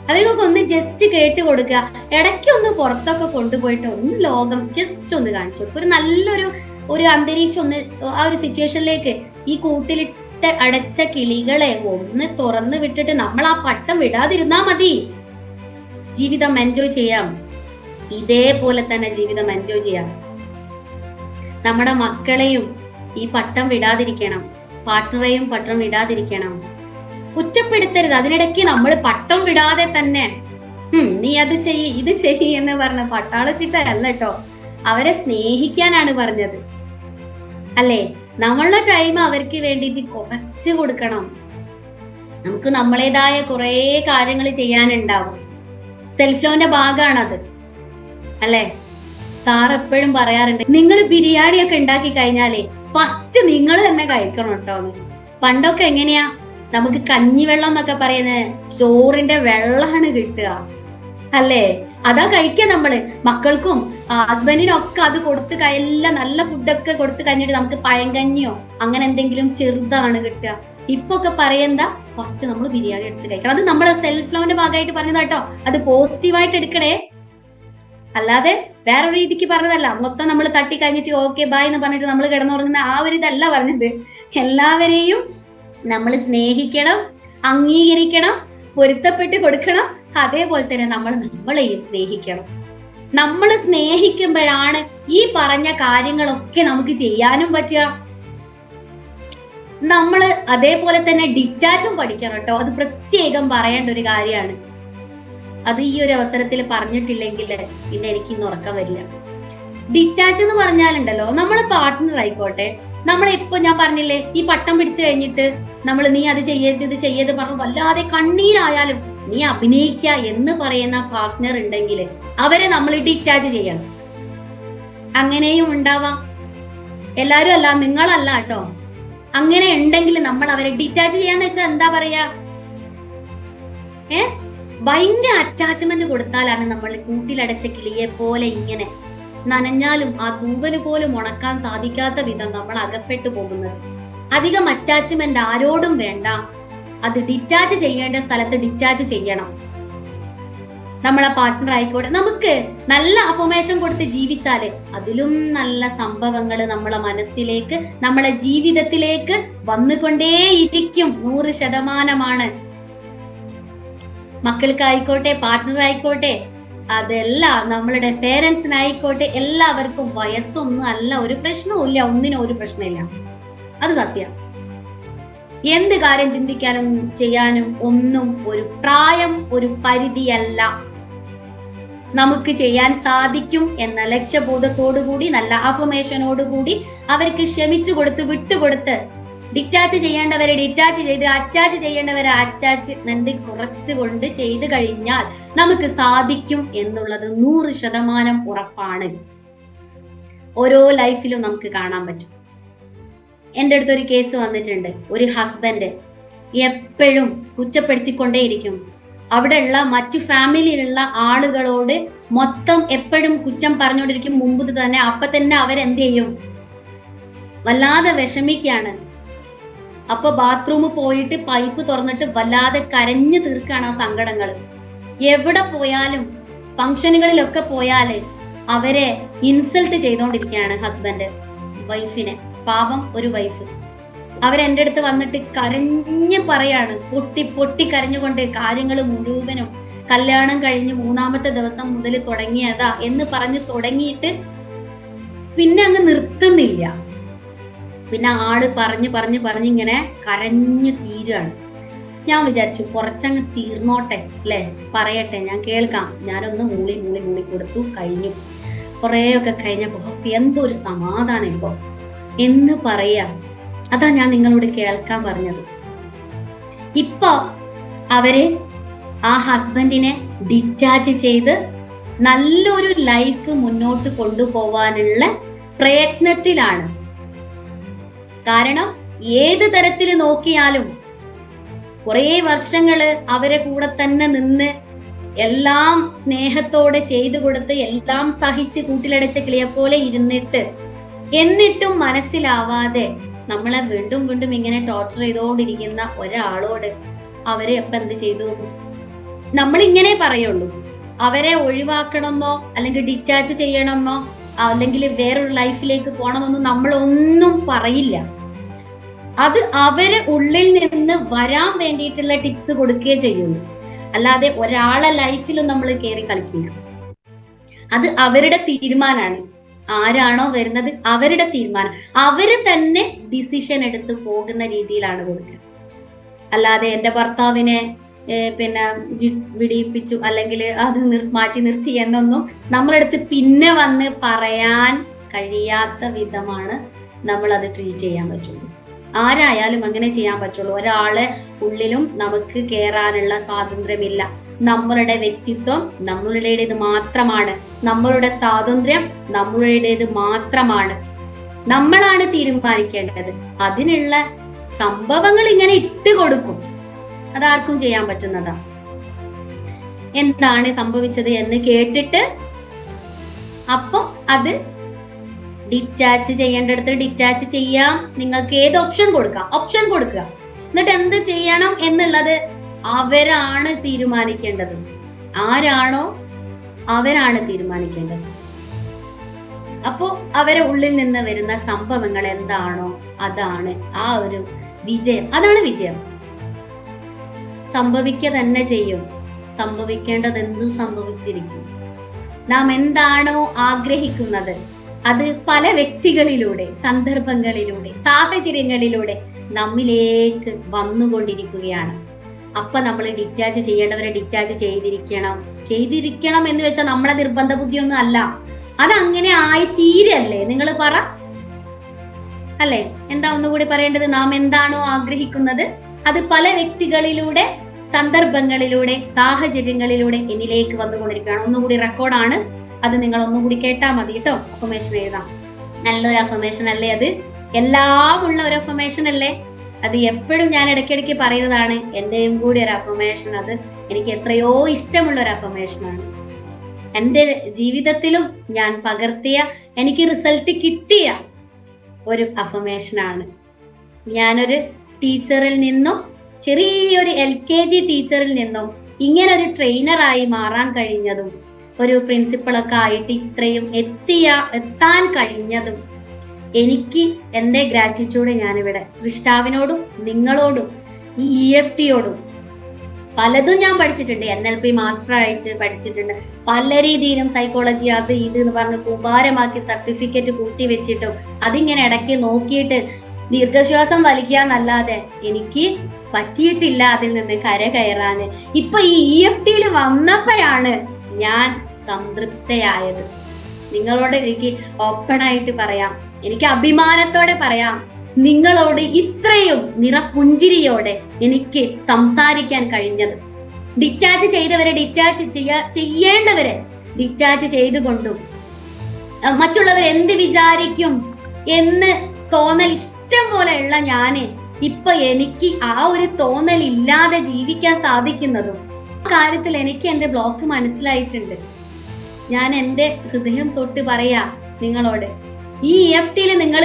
അവർക്കൊക്കെ ഒന്ന് ജസ്റ്റ് കേട്ട് കൊടുക്കുക. ഇടയ്ക്ക് ഒന്ന് പുറത്തൊക്കെ കൊണ്ടുപോയിട്ട് ഒന്ന് ലോകം ജസ്റ്റ് ഒന്ന് കാണിച്ചു കൊടുക്കുക. ഒരു നല്ലൊരു അന്തരീക്ഷം ഒന്ന് ആ ഒരു സിറ്റുവേഷനിലേക്ക്, ഈ കൂട്ടിലിട്ട് അടച്ച കിളികളെ ഒന്ന് തുറന്ന് വിട്ടിട്ട് നമ്മൾ ആ പട്ടം വിടാതിരുന്നാ മതി. ജീവിതം എൻജോയ് ചെയ്യാം. ഇതേപോലെ തന്നെ ജീവിതം എൻജോയ് ചെയ്യാം. നമ്മുടെ മക്കളെയും ഈ പട്ടം വിടാതിരിക്കണം, പാർട്ട്ണറെയും പട്ടം വിടാതിരിക്കണം. കുറ്റപ്പെടുത്തരുത്. അതിനിടയ്ക്ക് നമ്മൾ പട്ടം വിടാതെ തന്നെ നീ അത് ചെയ്യ് ഇത് ചെയ്യ് എന്ന് പറഞ്ഞ പട്ടാളച്ചിട്ടല്ല കേട്ടോ, അവരെ സ്നേഹിക്കാനാണ് പറഞ്ഞത് അല്ലേ. നമ്മളുടെ ടൈം അവർക്ക് വേണ്ടിയിട്ട് കുറച്ച് കൊടുക്കണം. നമുക്ക് നമ്മളേതായ കുറെ കാര്യങ്ങൾ ചെയ്യാനുണ്ടാവും. സെൽഫ് ലോന്റെ ഭാഗമാണത് അല്ലെ. സാർ എപ്പോഴും പറയാറുണ്ട്, നിങ്ങൾ ബിരിയാണി ഒക്കെ ഉണ്ടാക്കി കഴിഞ്ഞാലേ ഫസ്റ്റ് നിങ്ങൾ തന്നെ കഴിക്കണം കേട്ടോ. പണ്ടൊക്കെ എങ്ങനെയാ, നമുക്ക് കഞ്ഞിവെള്ളം എന്നൊക്കെ പറയുന്നത് ചോറിന്റെ വെള്ളമാണ് കിട്ടുക അല്ലേ. അതാ കഴിക്കുക നമ്മള്. മക്കൾക്കും ഹസ്ബൻഡിനും ഒക്കെ അത് കൊടുത്ത് എല്ലാം നല്ല ഫുഡൊക്കെ കൊടുത്ത് കഴിഞ്ഞിട്ട് നമുക്ക് പഴങ്കഞ്ഞിയോ അങ്ങനെ എന്തെങ്കിലും ചെറുതാണ് കിട്ടുക. ഇപ്പൊ ഒക്കെ പറയെന്താ, ഫസ്റ്റ് നമ്മൾ ബിരിയാണി എടുത്ത് കഴിക്കണം. അത് നമ്മുടെ സെൽഫ് ലോന്റെ ഭാഗമായിട്ട് പറഞ്ഞതാട്ടോ. അത് പോസിറ്റീവായിട്ട് എടുക്കണേ, അല്ലാതെ വേറെ രീതിക്ക് പറഞ്ഞതല്ല. മൊത്തം നമ്മൾ തട്ടി കഴിഞ്ഞിട്ട് ഓക്കെ ബൈ എന്ന് പറഞ്ഞിട്ട് നമ്മൾ കിടന്നുറങ്ങുന്ന ആ ഒരു ഇതല്ല പറഞ്ഞത്. എല്ലാവരെയും നമ്മൾ സ്നേഹിക്കണം, അംഗീകരിക്കണം, പൊരുത്തപ്പെട്ട് കൊടുക്കണം. അതേപോലെ തന്നെ നമ്മളെയും സ്നേഹിക്കണം. നമ്മൾ സ്നേഹിക്കുമ്പോഴാണ് ഈ പറഞ്ഞ കാര്യങ്ങളൊക്കെ നമുക്ക് ചെയ്യാനും പറ്റുക. നമ്മള് അതേപോലെ തന്നെ ഡിറ്റാച്ചും പഠിക്കണം കേട്ടോ. അത് പ്രത്യേകം പറയേണ്ട ഒരു കാര്യമാണ്. അത് ഈ ഒരു അവസരത്തിൽ പറഞ്ഞിട്ടില്ലെങ്കിൽ പിന്നെ എനിക്ക് ഇന്ന് ഉറക്കം വരില്ല. ഡിറ്റാച്ച് എന്ന് പറഞ്ഞാലുണ്ടല്ലോ, നമ്മളെ പാർട്ട്ണർ ആയിക്കോട്ടെ, നമ്മളിപ്പോ ഞാൻ പറഞ്ഞില്ലേ, ഈ പട്ടം പിടിച്ചു കഴിഞ്ഞിട്ട് നമ്മൾ നീ അത് ചെയ്യരുത് ഇത് ചെയ്യത് പറഞ്ഞു വല്ലാതെ കണ്ണീരായാലും നീ അഭിനയിക്ക എന്ന് പറയുന്ന പാർട്ട്ണർ ഉണ്ടെങ്കിൽ അവരെ നമ്മൾ ഡിറ്റാച്ച് ചെയ്യണം. അങ്ങനെയും ഉണ്ടാവാം, എല്ലാരും അല്ല, നിങ്ങളല്ല കേട്ടോ. അങ്ങനെ ഉണ്ടെങ്കിൽ നമ്മൾ അവരെ ഡിറ്റാച്ച് ചെയ്യാന്ന് വെച്ചാൽ എന്താ പറയാ, ഭയങ്കര അറ്റാച്ച്മെന്റ് കൊടുത്താലാണ് നമ്മൾ കൂട്ടിലടച്ച കിളിയെ പോലെ ഇങ്ങനെ നനഞ്ഞാലും ആ തൂവല് പോലും ഉണക്കാൻ സാധിക്കാത്ത വിധം നമ്മൾ അകപ്പെട്ടു പോകുന്നത്. അധികം അറ്റാച്ച്മെന്റ് ആരോടും വേണ്ട. അത് ഡിറ്റാച്ച് ചെയ്യേണ്ട സ്ഥലത്ത് ഡിറ്റാച്ച് ചെയ്യണം. നമ്മളെ പാർട്ട്ണർ ആയിക്കോട്ടെ, നമുക്ക് നല്ല അഫർമേഷൻ കൊടുത്ത് ജീവിച്ചാല് അതിലും നല്ല സംഭവങ്ങൾ നമ്മളെ മനസ്സിലേക്ക്, നമ്മളെ ജീവിതത്തിലേക്ക് വന്നുകൊണ്ടേയിരിക്കും. 100%. മക്കൾക്കായിക്കോട്ടെ, പാർട്ട്ണർ ആയിക്കോട്ടെ, അതെല്ലാം നമ്മളുടെ പേരൻസിനായിക്കോട്ടെ, എല്ലാവർക്കും വയസ്സൊന്നും അല്ല ഒരു പ്രശ്നവും ഇല്ല. ഒന്നിനും ഒരു പ്രശ്നമില്ല, അത് സത്യം. എന്ത് കാര്യം ചിന്തിക്കാനും ചെയ്യാനും ഒന്നും ഒരു പ്രായം, ഒരു പരിധിയല്ല. നമുക്ക് ചെയ്യാൻ സാധിക്കും എന്ന ലക്ഷ്യബോധത്തോടുകൂടി, നല്ല അഫർമേഷനോടുകൂടി അവർക്ക് ക്ഷമിച്ചു കൊടുത്ത്, വിട്ടുകൊടുത്ത്, ഡിറ്റാച്ച് ചെയ്യേണ്ടവരെ ഡിറ്റാച്ച് ചെയ്ത്, അറ്റാച്ച് ചെയ്യേണ്ടവരെ അറ്റാച്ച്മെന്റ് കുറച്ചുകൊണ്ട് ചെയ്തു കഴിഞ്ഞാൽ നമുക്ക് സാധിക്കും എന്നുള്ളത് 100% ഉറപ്പാണ്. ഓരോ ലൈഫിലും നമുക്ക് കാണാൻ പറ്റും. എൻ്റെ അടുത്തൊരു കേസ് വന്നിട്ടുണ്ട്. ഒരു ഹസ്ബൻഡ് എപ്പോഴും കുറ്റപ്പെടുത്തിക്കൊണ്ടേയിരിക്കും. അവിടെയുള്ള മറ്റു ഫാമിലിയിലുള്ള ആളുകളോട് മൊത്തം എപ്പോഴും കുറ്റം പറഞ്ഞുകൊണ്ടിരിക്കും. മുമ്പ് തന്നെ അപ്പൊ തന്നെ അവരെന്ത് ചെയ്യും, വല്ലാതെ വിഷമിക്കാണ്. അപ്പൊ ബാത്റൂമിൽ പോയിട്ട് പൈപ്പ് തുറന്നിട്ട് വല്ലാതെ കരഞ്ഞു തീർക്കാണ് ആ സങ്കടങ്ങൾ. എവിടെ പോയാലും ഫംഗ്ഷനുകളിലൊക്കെ പോയാല് അവരെ ഇൻസൾട്ട് ചെയ്തോണ്ടിരിക്കുകയാണ് ഹസ്ബൻഡ് വൈഫിനെ. പാപം ഒരു വൈഫ്. അവരെന്റെ അടുത്ത് വന്നിട്ട് കരഞ്ഞ് പറയാണ്, പൊട്ടി പൊട്ടി കരഞ്ഞുകൊണ്ട് കാര്യങ്ങൾ മുഴുവനും കല്യാണം കഴിഞ്ഞ് 3-ാമത്തെ ദിവസം മുതൽ തുടങ്ങിയതാ എന്ന് പറഞ്ഞ് തുടങ്ങിയിട്ട് പിന്നെ അങ്ങ് നിർത്തുന്നില്ല. പിന്നെ ആള് പറഞ്ഞിങ്ങനെ കരഞ്ഞു തീരാണ്. ഞാൻ വിചാരിച്ചു കുറച്ചങ്ങ് തീർന്നോട്ടെ അല്ലെ, പറയട്ടെ, ഞാൻ കേൾക്കാം. ഞാനൊന്ന് മൂളി കൊടുത്തു. കഴിഞ്ഞു. കുറേയൊക്കെ കഴിഞ്ഞപ്പോ എന്തൊരു സമാധാനം ഇപ്പൊ എന്ന് പറയാ. അതാ ഞാൻ നിങ്ങളോട് കേൾക്കാൻ പറഞ്ഞത്. ഇപ്പൊ അവര് ആ ഹസ്ബൻഡിനെ ഡിറ്റാച്ച് ചെയ്ത് നല്ലൊരു ലൈഫ് മുന്നോട്ട് കൊണ്ടുപോവാനുള്ള പ്രയത്നത്തിലാണ്. കാരണം ഏത് തരത്തിൽ നോക്കിയാലും കുറെ വർഷങ്ങള് അവരെ കൂടെ തന്നെ നിന്ന് എല്ലാം സ്നേഹത്തോടെ ചെയ്തു കൊടുത്ത് എല്ലാം സഹിച്ച് കൂട്ടിലടച്ച കിളിയെ പോലെ ഇരുന്നിട്ട് എന്നിട്ടും മനസ്സിലാവാതെ നമ്മളെ വീണ്ടും വീണ്ടും ഇങ്ങനെ ടോർച്ചർ ചെയ്തുകൊണ്ടിരിക്കുന്ന ഒരാളോട് അവരെ എപ്പം എന്ത് ചെയ്തു? നമ്മൾ ഇങ്ങനെ പറയുള്ളൂ. അവരെ ഒഴിവാക്കണമെന്നോ അല്ലെങ്കിൽ ഡിറ്റാച്ച് ചെയ്യണമെന്നോ അല്ലെങ്കിൽ വേറൊരു ലൈഫിലേക്ക് പോകണമെന്നോ നമ്മളൊന്നും പറയില്ല. അത് അവരെ ഉള്ളിൽ നിന്ന് വരാൻ വേണ്ടിയിട്ടുള്ള ടിപ്സ് കൊടുക്കുകയേ ചെയ്യുള്ളൂ. അല്ലാതെ ഒരാളെ ലൈഫിലും നമ്മൾ കയറി കളിക്കില്ല. അത് അവരുടെ തീരുമാനമാണ്. ആരാണോ വരുന്നത് അവരുടെ തീരുമാനം. അവര് തന്നെ ഡിസിഷൻ എടുത്ത് പോകുന്ന രീതിയിലാണ് കൊടുക്കുക. അല്ലാതെ എൻ്റെ ഭർത്താവിനെ പിന്നെ വിടിയിപ്പിച്ചു അല്ലെങ്കിൽ അത് മാറ്റി നിർത്തി എന്നൊന്നും നമ്മളെടുത്ത് പിന്നെ വന്ന് പറയാൻ കഴിയാത്ത വിധമാണ് നമ്മൾ അത് ട്രീറ്റ് ചെയ്യാൻ പറ്റുള്ളൂ. ആരായാലും അങ്ങനെ ചെയ്യാൻ പറ്റുള്ളൂ. ഒരാളെ ഉള്ളിലും നമുക്ക് കയറാനുള്ള സ്വാതന്ത്ര്യമില്ല. നമ്മളുടെ വ്യക്തിത്വം നമ്മളുടേത് മാത്രമാണ്. നമ്മളുടെ സ്വാതന്ത്ര്യം നമ്മളുടേത് മാത്രമാണ്. നമ്മളാണ് തീരുമാനിക്കേണ്ടത്. അതിനുള്ള സംഭവങ്ങൾ ഇങ്ങനെ ഇട്ട് കൊടുക്കും. അതാർക്കും ചെയ്യാൻ പറ്റുന്നതാ. എന്താണ് സംഭവിച്ചത് എന്ന് കേട്ടിട്ട് അപ്പൊ അത് ഡിറ്റാച്ച് ചെയ്യേണ്ടടുത്ത് ഡിറ്റാച്ച് ചെയ്യാം. നിങ്ങൾക്ക് ഏത് ഓപ്ഷൻ കൊടുക്കുക. എന്നിട്ട് എന്ത് ചെയ്യണം എന്നുള്ളത് അവരാണ് തീരുമാനിക്കേണ്ടത്. ആരാണോ അവരാണ് തീരുമാനിക്കേണ്ടത്. അപ്പോ അവരെ ഉള്ളിൽ നിന്ന് വരുന്ന സംഭവങ്ങൾ എന്താണോ അതാണ് ആ ഒരു വിജയം. അതാണ് വിജയം. സംഭവിക്കുക തന്നെ ചെയ്യും. സംഭവിക്കേണ്ടത് എന്തും സംഭവിച്ചിരിക്കും. നാം എന്താണോ ആഗ്രഹിക്കുന്നത് അത് പല വ്യക്തികളിലൂടെ, സന്ദർഭങ്ങളിലൂടെ, സാഹചര്യങ്ങളിലൂടെ നമ്മിലേക്ക് വന്നുകൊണ്ടിരിക്കുകയാണ്. അപ്പൊ നമ്മൾ ഡിറ്റാച്ച് ചെയ്യേണ്ടവരെ ഡിറ്റാച്ച് ചെയ്തിരിക്കണം എന്ന് വെച്ചാൽ നമ്മളെ നിർബന്ധ ബുദ്ധിയൊന്നും അല്ല. അതങ്ങനെ ആയി തീരല്ലേ? നിങ്ങൾ പറ അല്ലെ? എന്താ ഒന്നുകൂടി പറയേണ്ടത്? നാം എന്താണോ ആഗ്രഹിക്കുന്നത് അത് പല വ്യക്തികളിലൂടെ, സന്ദർഭങ്ങളിലൂടെ, സാഹചര്യങ്ങളിലൂടെ എന്നിലേക്ക് വന്നുകൊണ്ടിരിക്കുകയാണ്. ഒന്നുകൂടി റെക്കോർഡാണ്, അത് നിങ്ങൾ ഒന്നുകൂടി കേട്ടാൽ മതി കേട്ടോ. അഫർമേഷൻ എഴുതാം. നല്ലൊരു അഫർമേഷൻ അല്ലേ അത്? എല്ലാം ഉള്ള ഒരു അഫർമേഷൻ അല്ലേ അത്? എപ്പോഴും ഞാൻ ഇടയ്ക്കിടയ്ക്ക് പറയുന്നതാണ്. എന്റെയും കൂടി ഒരു അഫർമേഷൻ. അത് എനിക്ക് എത്രയോ ഇഷ്ടമുള്ള ഒരു അഫർമേഷനാണ്. എൻ്റെ ജീവിതത്തിലും ഞാൻ പകർത്തിയ, എനിക്ക് റിസൾട്ട് കിട്ടിയ ഒരു അഫർമേഷനാണ്. ഞാനൊരു ടീച്ചറിൽ നിന്നും, ചെറിയൊരു LKG ടീച്ചറിൽ നിന്നും ഇങ്ങനെ ഒരു ട്രെയിനറായി മാറാൻ കഴിഞ്ഞതും, ഒരു പ്രിൻസിപ്പളൊക്കെ ആയിട്ട് ഇത്രയും എത്താൻ കഴിഞ്ഞതും എനിക്ക് എൻ്റെ ഗ്രാറ്റിറ്റ്യൂഡ് ഞാനിവിടെ സൃഷ്ടാവിനോടും നിങ്ങളോടും ഈ EFTയോടും. പലതും ഞാൻ പഠിച്ചിട്ടുണ്ട്. NLP മാസ്റ്റർ ആയിട്ട് പഠിച്ചിട്ടുണ്ട്. പല രീതിയിലും സൈക്കോളജി അത് ഇത് എന്ന് പറഞ്ഞ് കുമ്പാരമാക്കി സർട്ടിഫിക്കറ്റ് കൂട്ടി വെച്ചിട്ടും അതിങ്ങനെ ഇടയ്ക്ക് നോക്കിയിട്ട് ദീർഘശ്വാസം വലിക്കാന്നല്ലാതെ എനിക്ക് പറ്റിയിട്ടില്ല അതിൽ നിന്ന് കരകയറാന്. ഇപ്പൊ ഈ EFTയിൽ വന്നപ്പോഴാണ് ഞാൻ സംതൃപ്തയായത്. നിങ്ങളോട് എനിക്ക് ഓപ്പണായിട്ട് പറയാം, എനിക്ക് അഭിമാനത്തോടെ പറയാം, നിങ്ങളോട് ഇത്രയും നിറപുഞ്ചിരിയോടെ എനിക്ക് സംസാരിക്കാൻ കഴിഞ്ഞത്. ഡിറ്റാച്ച് ചെയ്തവരെ ഡിറ്റാച്ച് ചെയ്യേണ്ടവരെ ഡിറ്റാച്ച് ചെയ്തുകൊണ്ടും മറ്റുള്ളവർ എന്ത് വിചാരിക്കും എന്ന് തോന്നൽ ഇഷ്ടം പോലെയുള്ള ഞാന് ഇപ്പൊ എനിക്ക് ആ ഒരു തോന്നൽ ഇല്ലാതെ ജീവിക്കാൻ സാധിക്കുന്നതും കാര്യത്തിൽ എനിക്ക് എന്റെ ബ്ലോക്ക് മനസ്സിലായിട്ടുണ്ട്. ഞാൻ എന്റെ ഹൃദയം തൊട്ട് പറയാ നിങ്ങളോട്, ഈ EFTയിൽ നിങ്ങൾ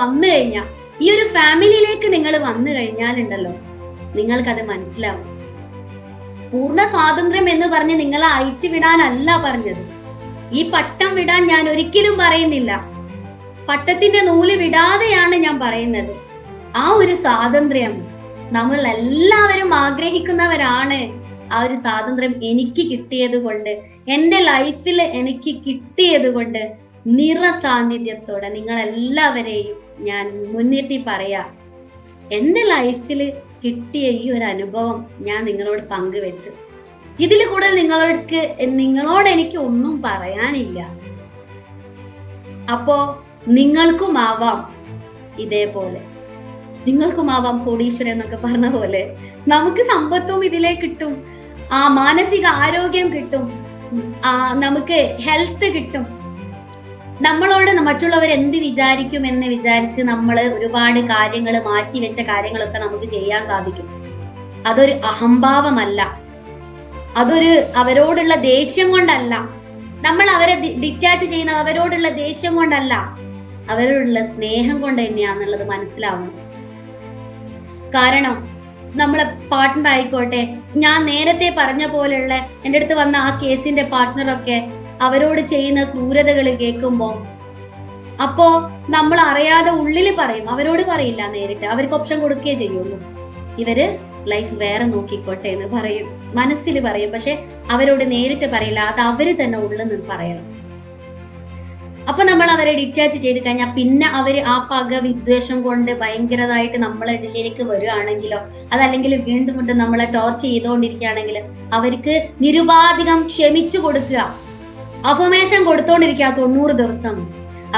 വന്നു കഴിഞ്ഞാൽ, ഈ ഒരു ഫാമിലിയിലേക്ക് നിങ്ങൾ വന്നു കഴിഞ്ഞാലുണ്ടല്ലോ, നിങ്ങൾക്കത് മനസ്സിലാവും. പൂർണ്ണ സ്വാതന്ത്ര്യം എന്ന് പറഞ്ഞ് നിങ്ങളെ അയച്ചു വിടാനല്ല പറഞ്ഞത്. ഈ പട്ടം വിടാൻ ഞാൻ ഒരിക്കലും പറയുന്നില്ല. പട്ടത്തിന്റെ നൂല് വിടാതെയാണ് ഞാൻ പറയുന്നത്. ആ ഒരു സ്വാതന്ത്ര്യം നമ്മൾ എല്ലാവരും ആഗ്രഹിക്കുന്നവരാണ്. ആ ഒരു സ്വാതന്ത്ര്യം എനിക്ക് കിട്ടിയത് കൊണ്ട്, എൻ്റെ ലൈഫിൽ എനിക്ക് കിട്ടിയത് കൊണ്ട് നിറസാന്നിധ്യത്തോടെ നിങ്ങൾ എല്ലാവരെയും ഞാൻ മുൻനിർത്തി പറയാ, എൻ്റെ ലൈഫിൽ കിട്ടിയ ഈ ഒരു അനുഭവം ഞാൻ നിങ്ങളോട് പങ്കുവെച്ചു. ഇതിൽ കൂടുതൽ നിങ്ങളോട് എനിക്ക് ഒന്നും പറയാനില്ല. അപ്പോ നിങ്ങൾക്കുമാവാം ഇതേപോലെ, നിങ്ങൾക്കുമാവാം കോടീശ്വരൻ എന്നൊക്കെ പറഞ്ഞ പോലെ. നമുക്ക് സമ്പത്തും ഇതിലേ കിട്ടും, ആ മാനസിക ആരോഗ്യം കിട്ടും, നമുക്ക് ഹെൽത്ത് കിട്ടും. നമ്മളോട് മറ്റുള്ളവർ എന്ത് വിചാരിക്കും എന്ന് വിചാരിച്ച് നമ്മൾ ഒരുപാട് കാര്യങ്ങൾ മാറ്റിവെച്ച കാര്യങ്ങളൊക്കെ നമുക്ക് ചെയ്യാൻ സാധിക്കും. അതൊരു അഹംഭാവമല്ല, അതൊരു അവരോടുള്ള ദേഷ്യം കൊണ്ടല്ല. നമ്മൾ അവരെ ഡിറ്റാച്ച് ചെയ്യുന്നത് അവരോടുള്ള ദേഷ്യം കൊണ്ടല്ല, അവരോടുള്ള സ്നേഹം കൊണ്ട് തന്നെയാന്നുള്ളത് മനസ്സിലാവണം. കാരണം നമ്മളെ പാർട്ട്ണർ ആയിക്കോട്ടെ, ഞാൻ നേരത്തെ പറഞ്ഞ പോലെയുള്ള എൻ്റെ അടുത്ത് വന്ന ആ കേസിന്റെ പാർട്ട്ണറൊക്കെ അവരോട് ചെയ്യുന്ന ക്രൂരതകൾ കേൾക്കുമ്പോ അപ്പോ നമ്മൾ അറിയാതെ ഉള്ളിൽ പറയും, അവരോട് പറയില്ല നേരിട്ട്, അവർക്ക് ഓപ്ഷൻ കൊടുക്കുകയേ ചെയ്യുള്ളൂ. ഇവര് ലൈഫ് വേറെ നോക്കിക്കോട്ടെ എന്ന് പറയും, മനസ്സിൽ പറയും. പക്ഷെ അവരോട് നേരിട്ട് പറയില്ല, അത് അവര് തന്നെ ഉള്ളിൽ നിന്ന് പറയണം. അപ്പൊ നമ്മൾ അവരെ ഡിറ്റാച്ച് ചെയ്ത് കഴിഞ്ഞാൽ പിന്നെ അവര് ആ പക വിദ്വേഷം കൊണ്ട് ഭയങ്കരതായിട്ട് നമ്മളെ ഇടയിലേക്ക് വരികയാണെങ്കിലോ, അതല്ലെങ്കിൽ വീണ്ടും വീണ്ടും നമ്മളെ ടോർച്ചർ ചെയ്തുകൊണ്ടിരിക്കുകയാണെങ്കിൽ അവർക്ക് നിരുപാധികം ക്ഷമിച്ചു കൊടുക്കുക, അഫർമേഷൻ കൊടുത്തോണ്ടിരിക്കുക. 90 ദിവസം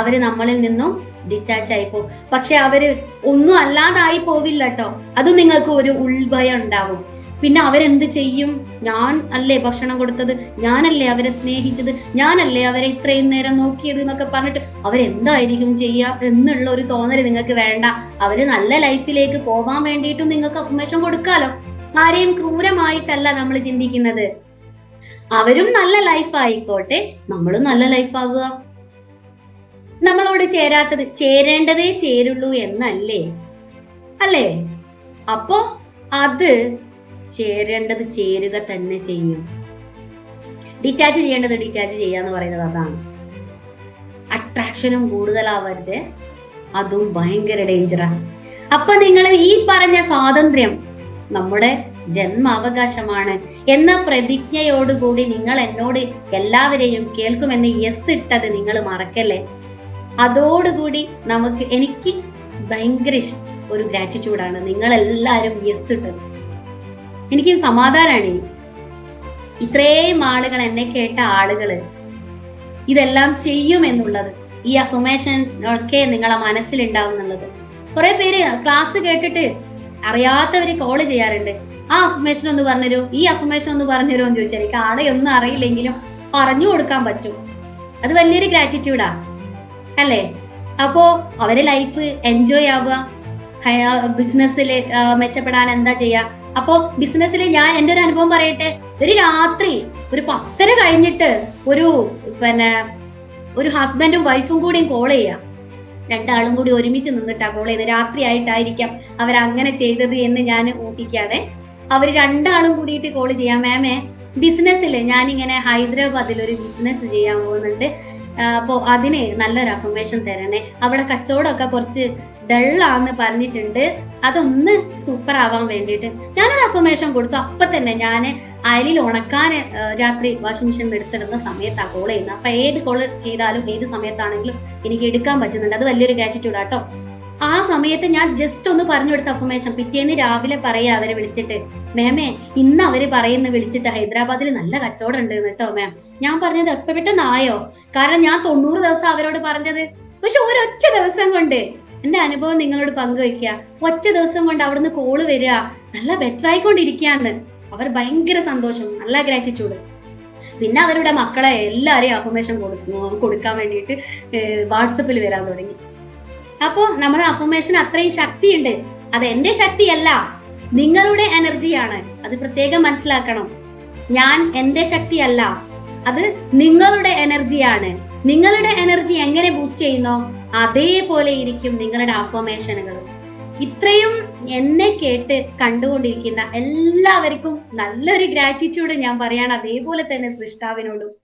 അവര് നമ്മളിൽ നിന്നും ഡിറ്റാച്ച് ആയിപ്പോ. പക്ഷെ അവര് ഒന്നും അല്ലാതായി പോവില്ല കേട്ടോ. അതും നിങ്ങൾക്ക് ഒരു ഉൾഭയം ഉണ്ടാവും. പിന്നെ അവരെന്ത് ചെയ്യും? ഞാൻ അല്ലേ ഭക്ഷണം കൊടുത്തത്, ഞാനല്ലേ അവരെ സ്നേഹിച്ചത്, ഞാനല്ലേ അവരെ ഇത്രയും നേരം നോക്കിയത് എന്നൊക്കെ പറഞ്ഞിട്ട് അവരെന്തായിരിക്കും ചെയ്യുക എന്നുള്ള ഒരു തോന്നൽ നിങ്ങൾക്ക് വേണ്ട. അവര് നല്ല ലൈഫിലേക്ക് പോകാൻ വേണ്ടിയിട്ടും നിങ്ങൾക്ക് അഫർമേഷൻ കൊടുക്കാലോ. ആരെയും ക്രൂരമായിട്ടല്ല നമ്മൾ ചിന്തിക്കുന്നത്. അവരും നല്ല ലൈഫ് ആയിക്കോട്ടെ, നമ്മളും നല്ല ലൈഫ് ആവുക. നമ്മളോട് ചേരേണ്ടതേ ചേരുള്ളൂ എന്നല്ലേ, അല്ലേ? അപ്പോ അത് ചേരേണ്ടത് ചേരുക തന്നെ ചെയ്യും. ഡിറ്റാച്ച് ചെയ്യേണ്ടത് ഡിറ്റാച്ച് ചെയ്യാന്ന് പറയുന്നത് അതാണ്. അട്രാക്ഷനും കൂടുതലാവരുത്, അതും ഭയങ്കര ഡേഞ്ചറാ. അപ്പൊ നിങ്ങൾ ഈ പറഞ്ഞ സ്വാതന്ത്ര്യം നമ്മുടെ ജന്മാവകാശമാണ് എന്ന പ്രതിജ്ഞയോടുകൂടി നിങ്ങൾ എന്നോട് എല്ലാവരെയും കേൾക്കുമെന്ന് യെസ് ഇട്ടത് നിങ്ങൾ മറക്കല്ലേ. അതോടുകൂടി എനിക്ക് ഭയങ്കര ഒരു ഗ്രാറ്റിറ്റ്യൂഡാണ് നിങ്ങൾ എല്ലാവരും യെസ് ഇട്ടത്. എനിക്ക് സമാധാനാണ്. ഇത്രയും ആളുകൾ, എന്നെ കേട്ട ആളുകള് ഇതെല്ലാം ചെയ്യുമെന്നുള്ളത്, ഈ അഫർമേഷൻ ഒക്കെ നിങ്ങളെ മനസ്സിലുണ്ടാവും എന്നുള്ളത്. കുറെ പേര് ക്ലാസ് കേട്ടിട്ട് അറിയാത്തവര് കോള് ചെയ്യാറുണ്ട്. ആ അഫർമേഷൻ ഒന്ന് പറഞ്ഞുതരോ, ഈ അഫർമേഷൻ ഒന്ന് പറഞ്ഞുതരോ എന്ന് ചോദിച്ചാൽ എനിക്ക് ആളെ ഒന്നും അറിയില്ലെങ്കിലും പറഞ്ഞു കൊടുക്കാൻ പറ്റും. അത് വലിയൊരു ഗ്രാറ്റിറ്റ്യൂഡാ, അല്ലേ? അപ്പോ അവരെ ലൈഫ് എൻജോയ് ആവുക, ബിസിനസ്സിൽ മെച്ചപ്പെടാൻ എന്താ ചെയ്യാ? അപ്പോ ബിസിനസ്സിൽ ഞാൻ എൻ്റെ ഒരു അനുഭവം പറയട്ടെ. ഒരു രാത്രി ഒരു 10:30 കഴിഞ്ഞിട്ട് ഒരു ഹസ്ബൻഡും വൈഫും കൂടിയും കോൾ ചെയ്യാം. രണ്ടാളും കൂടി ഒരുമിച്ച് നിന്നിട്ടാ കോൾ ചെയ്ത്. രാത്രി ആയിട്ടായിരിക്കാം അവരങ്ങനെ ചെയ്തത് എന്ന് ഞാൻ ഊഹിക്കാണ്. അവർ രണ്ടാളും കൂടിയിട്ട് കോൾ ചെയ്യാം. മാമേ, ബിസിനസ്സിൽ ഞാനിങ്ങനെ ഹൈദരാബാദിൽ ഒരു ബിസിനസ് ചെയ്യാൻ പോകുന്നുണ്ട്, അപ്പോ അതിന് നല്ലൊരു അഫർമേഷൻ തരണേ. അവിടെ കച്ചവടമൊക്കെ കുറച്ച് ഡള്ളാന്ന് പറഞ്ഞിട്ടുണ്ട്, അതൊന്ന് സൂപ്പർ ആവാൻ വേണ്ടിയിട്ട് ഞാനൊരു അഫർമേഷൻ കൊടുത്തു. അപ്പൊ തന്നെ ഞാൻ അയലിൽ ഉണക്കാൻ രാത്രി വാഷിംഗ് മെഷീൻ എടുത്തിടുന്ന സമയത്താണ് കോൾ ചെയ്യുന്നത്. അപ്പൊ ഏത് കോൾ ചെയ്താലും ഏത് സമയത്താണെങ്കിലും എനിക്ക് എടുക്കാൻ പറ്റുന്നുണ്ട്. അത് വലിയൊരു ഗ്രാറ്റിറ്റ്യൂഡ് ആട്ടോ. ആ സമയത്ത് ഞാൻ ജസ്റ്റ് ഒന്ന് പറഞ്ഞു കൊടുത്ത അഫർമേഷൻ പിറ്റേന്ന് രാവിലെ പറയാ അവരെ വിളിച്ചിട്ട്, മേമേ ഇന്ന് അവര് പറയുന്ന വിളിച്ചിട്ട് ഹൈദരാബാദിൽ നല്ല കച്ചവടം ഉണ്ട് കേട്ടോ മാം. ഞാൻ പറഞ്ഞത് എപ്പ പെട്ടെന്നായോ? കാരണം ഞാൻ 90 ദിവസം അവരോട് പറഞ്ഞത്. പക്ഷെ ഒരൊറ്റ ദിവസം കൊണ്ട് എന്റെ അനുഭവം നിങ്ങളോട് പങ്കുവെക്കുക. ഒറ്റ ദിവസം കൊണ്ട് അവിടുന്ന് കോള് വരിക, നല്ല ബെറ്റർ ആയിക്കൊണ്ടിരിക്കുകയാണ്. അവർ ഭയങ്കര സന്തോഷം, നല്ല ഗ്രാറ്റിറ്റ്യൂഡ്. പിന്നെ അവരുടെ മക്കളെ എല്ലാരെയും അഫർമേഷൻ കൊടുക്കാൻ വേണ്ടിയിട്ട് വാട്സപ്പിൽ വരാൻ തുടങ്ങി. അപ്പോ നമ്മുടെ അഫർമേഷൻ അത്രയും ശക്തിയുണ്ട്. അത് എന്റെ ശക്തിയല്ല, നിങ്ങളുടെ എനർജിയാണ്. അത് പ്രത്യേകം മനസ്സിലാക്കണം. ഞാൻ എന്റെ ശക്തിയല്ല, അത് നിങ്ങളുടെ എനർജിയാണ്. നിങ്ങളുടെ എനർജി എങ്ങനെ ബൂസ്റ്റ് ചെയ്യുന്നോ അതേപോലെ ഇരിക്കും നിങ്ങളുടെ അഫർമേഷനുകളും. ഇത്രയും എന്നെ കേട്ട് കണ്ടുകൊണ്ടിരിക്കുന്ന എല്ലാവർക്കും നല്ലൊരു ഗ്രാറ്റിറ്റ്യൂഡ് ഞാൻ പറയാണ്, അതേപോലെ തന്നെ സൃഷ്ടാവിനോടും.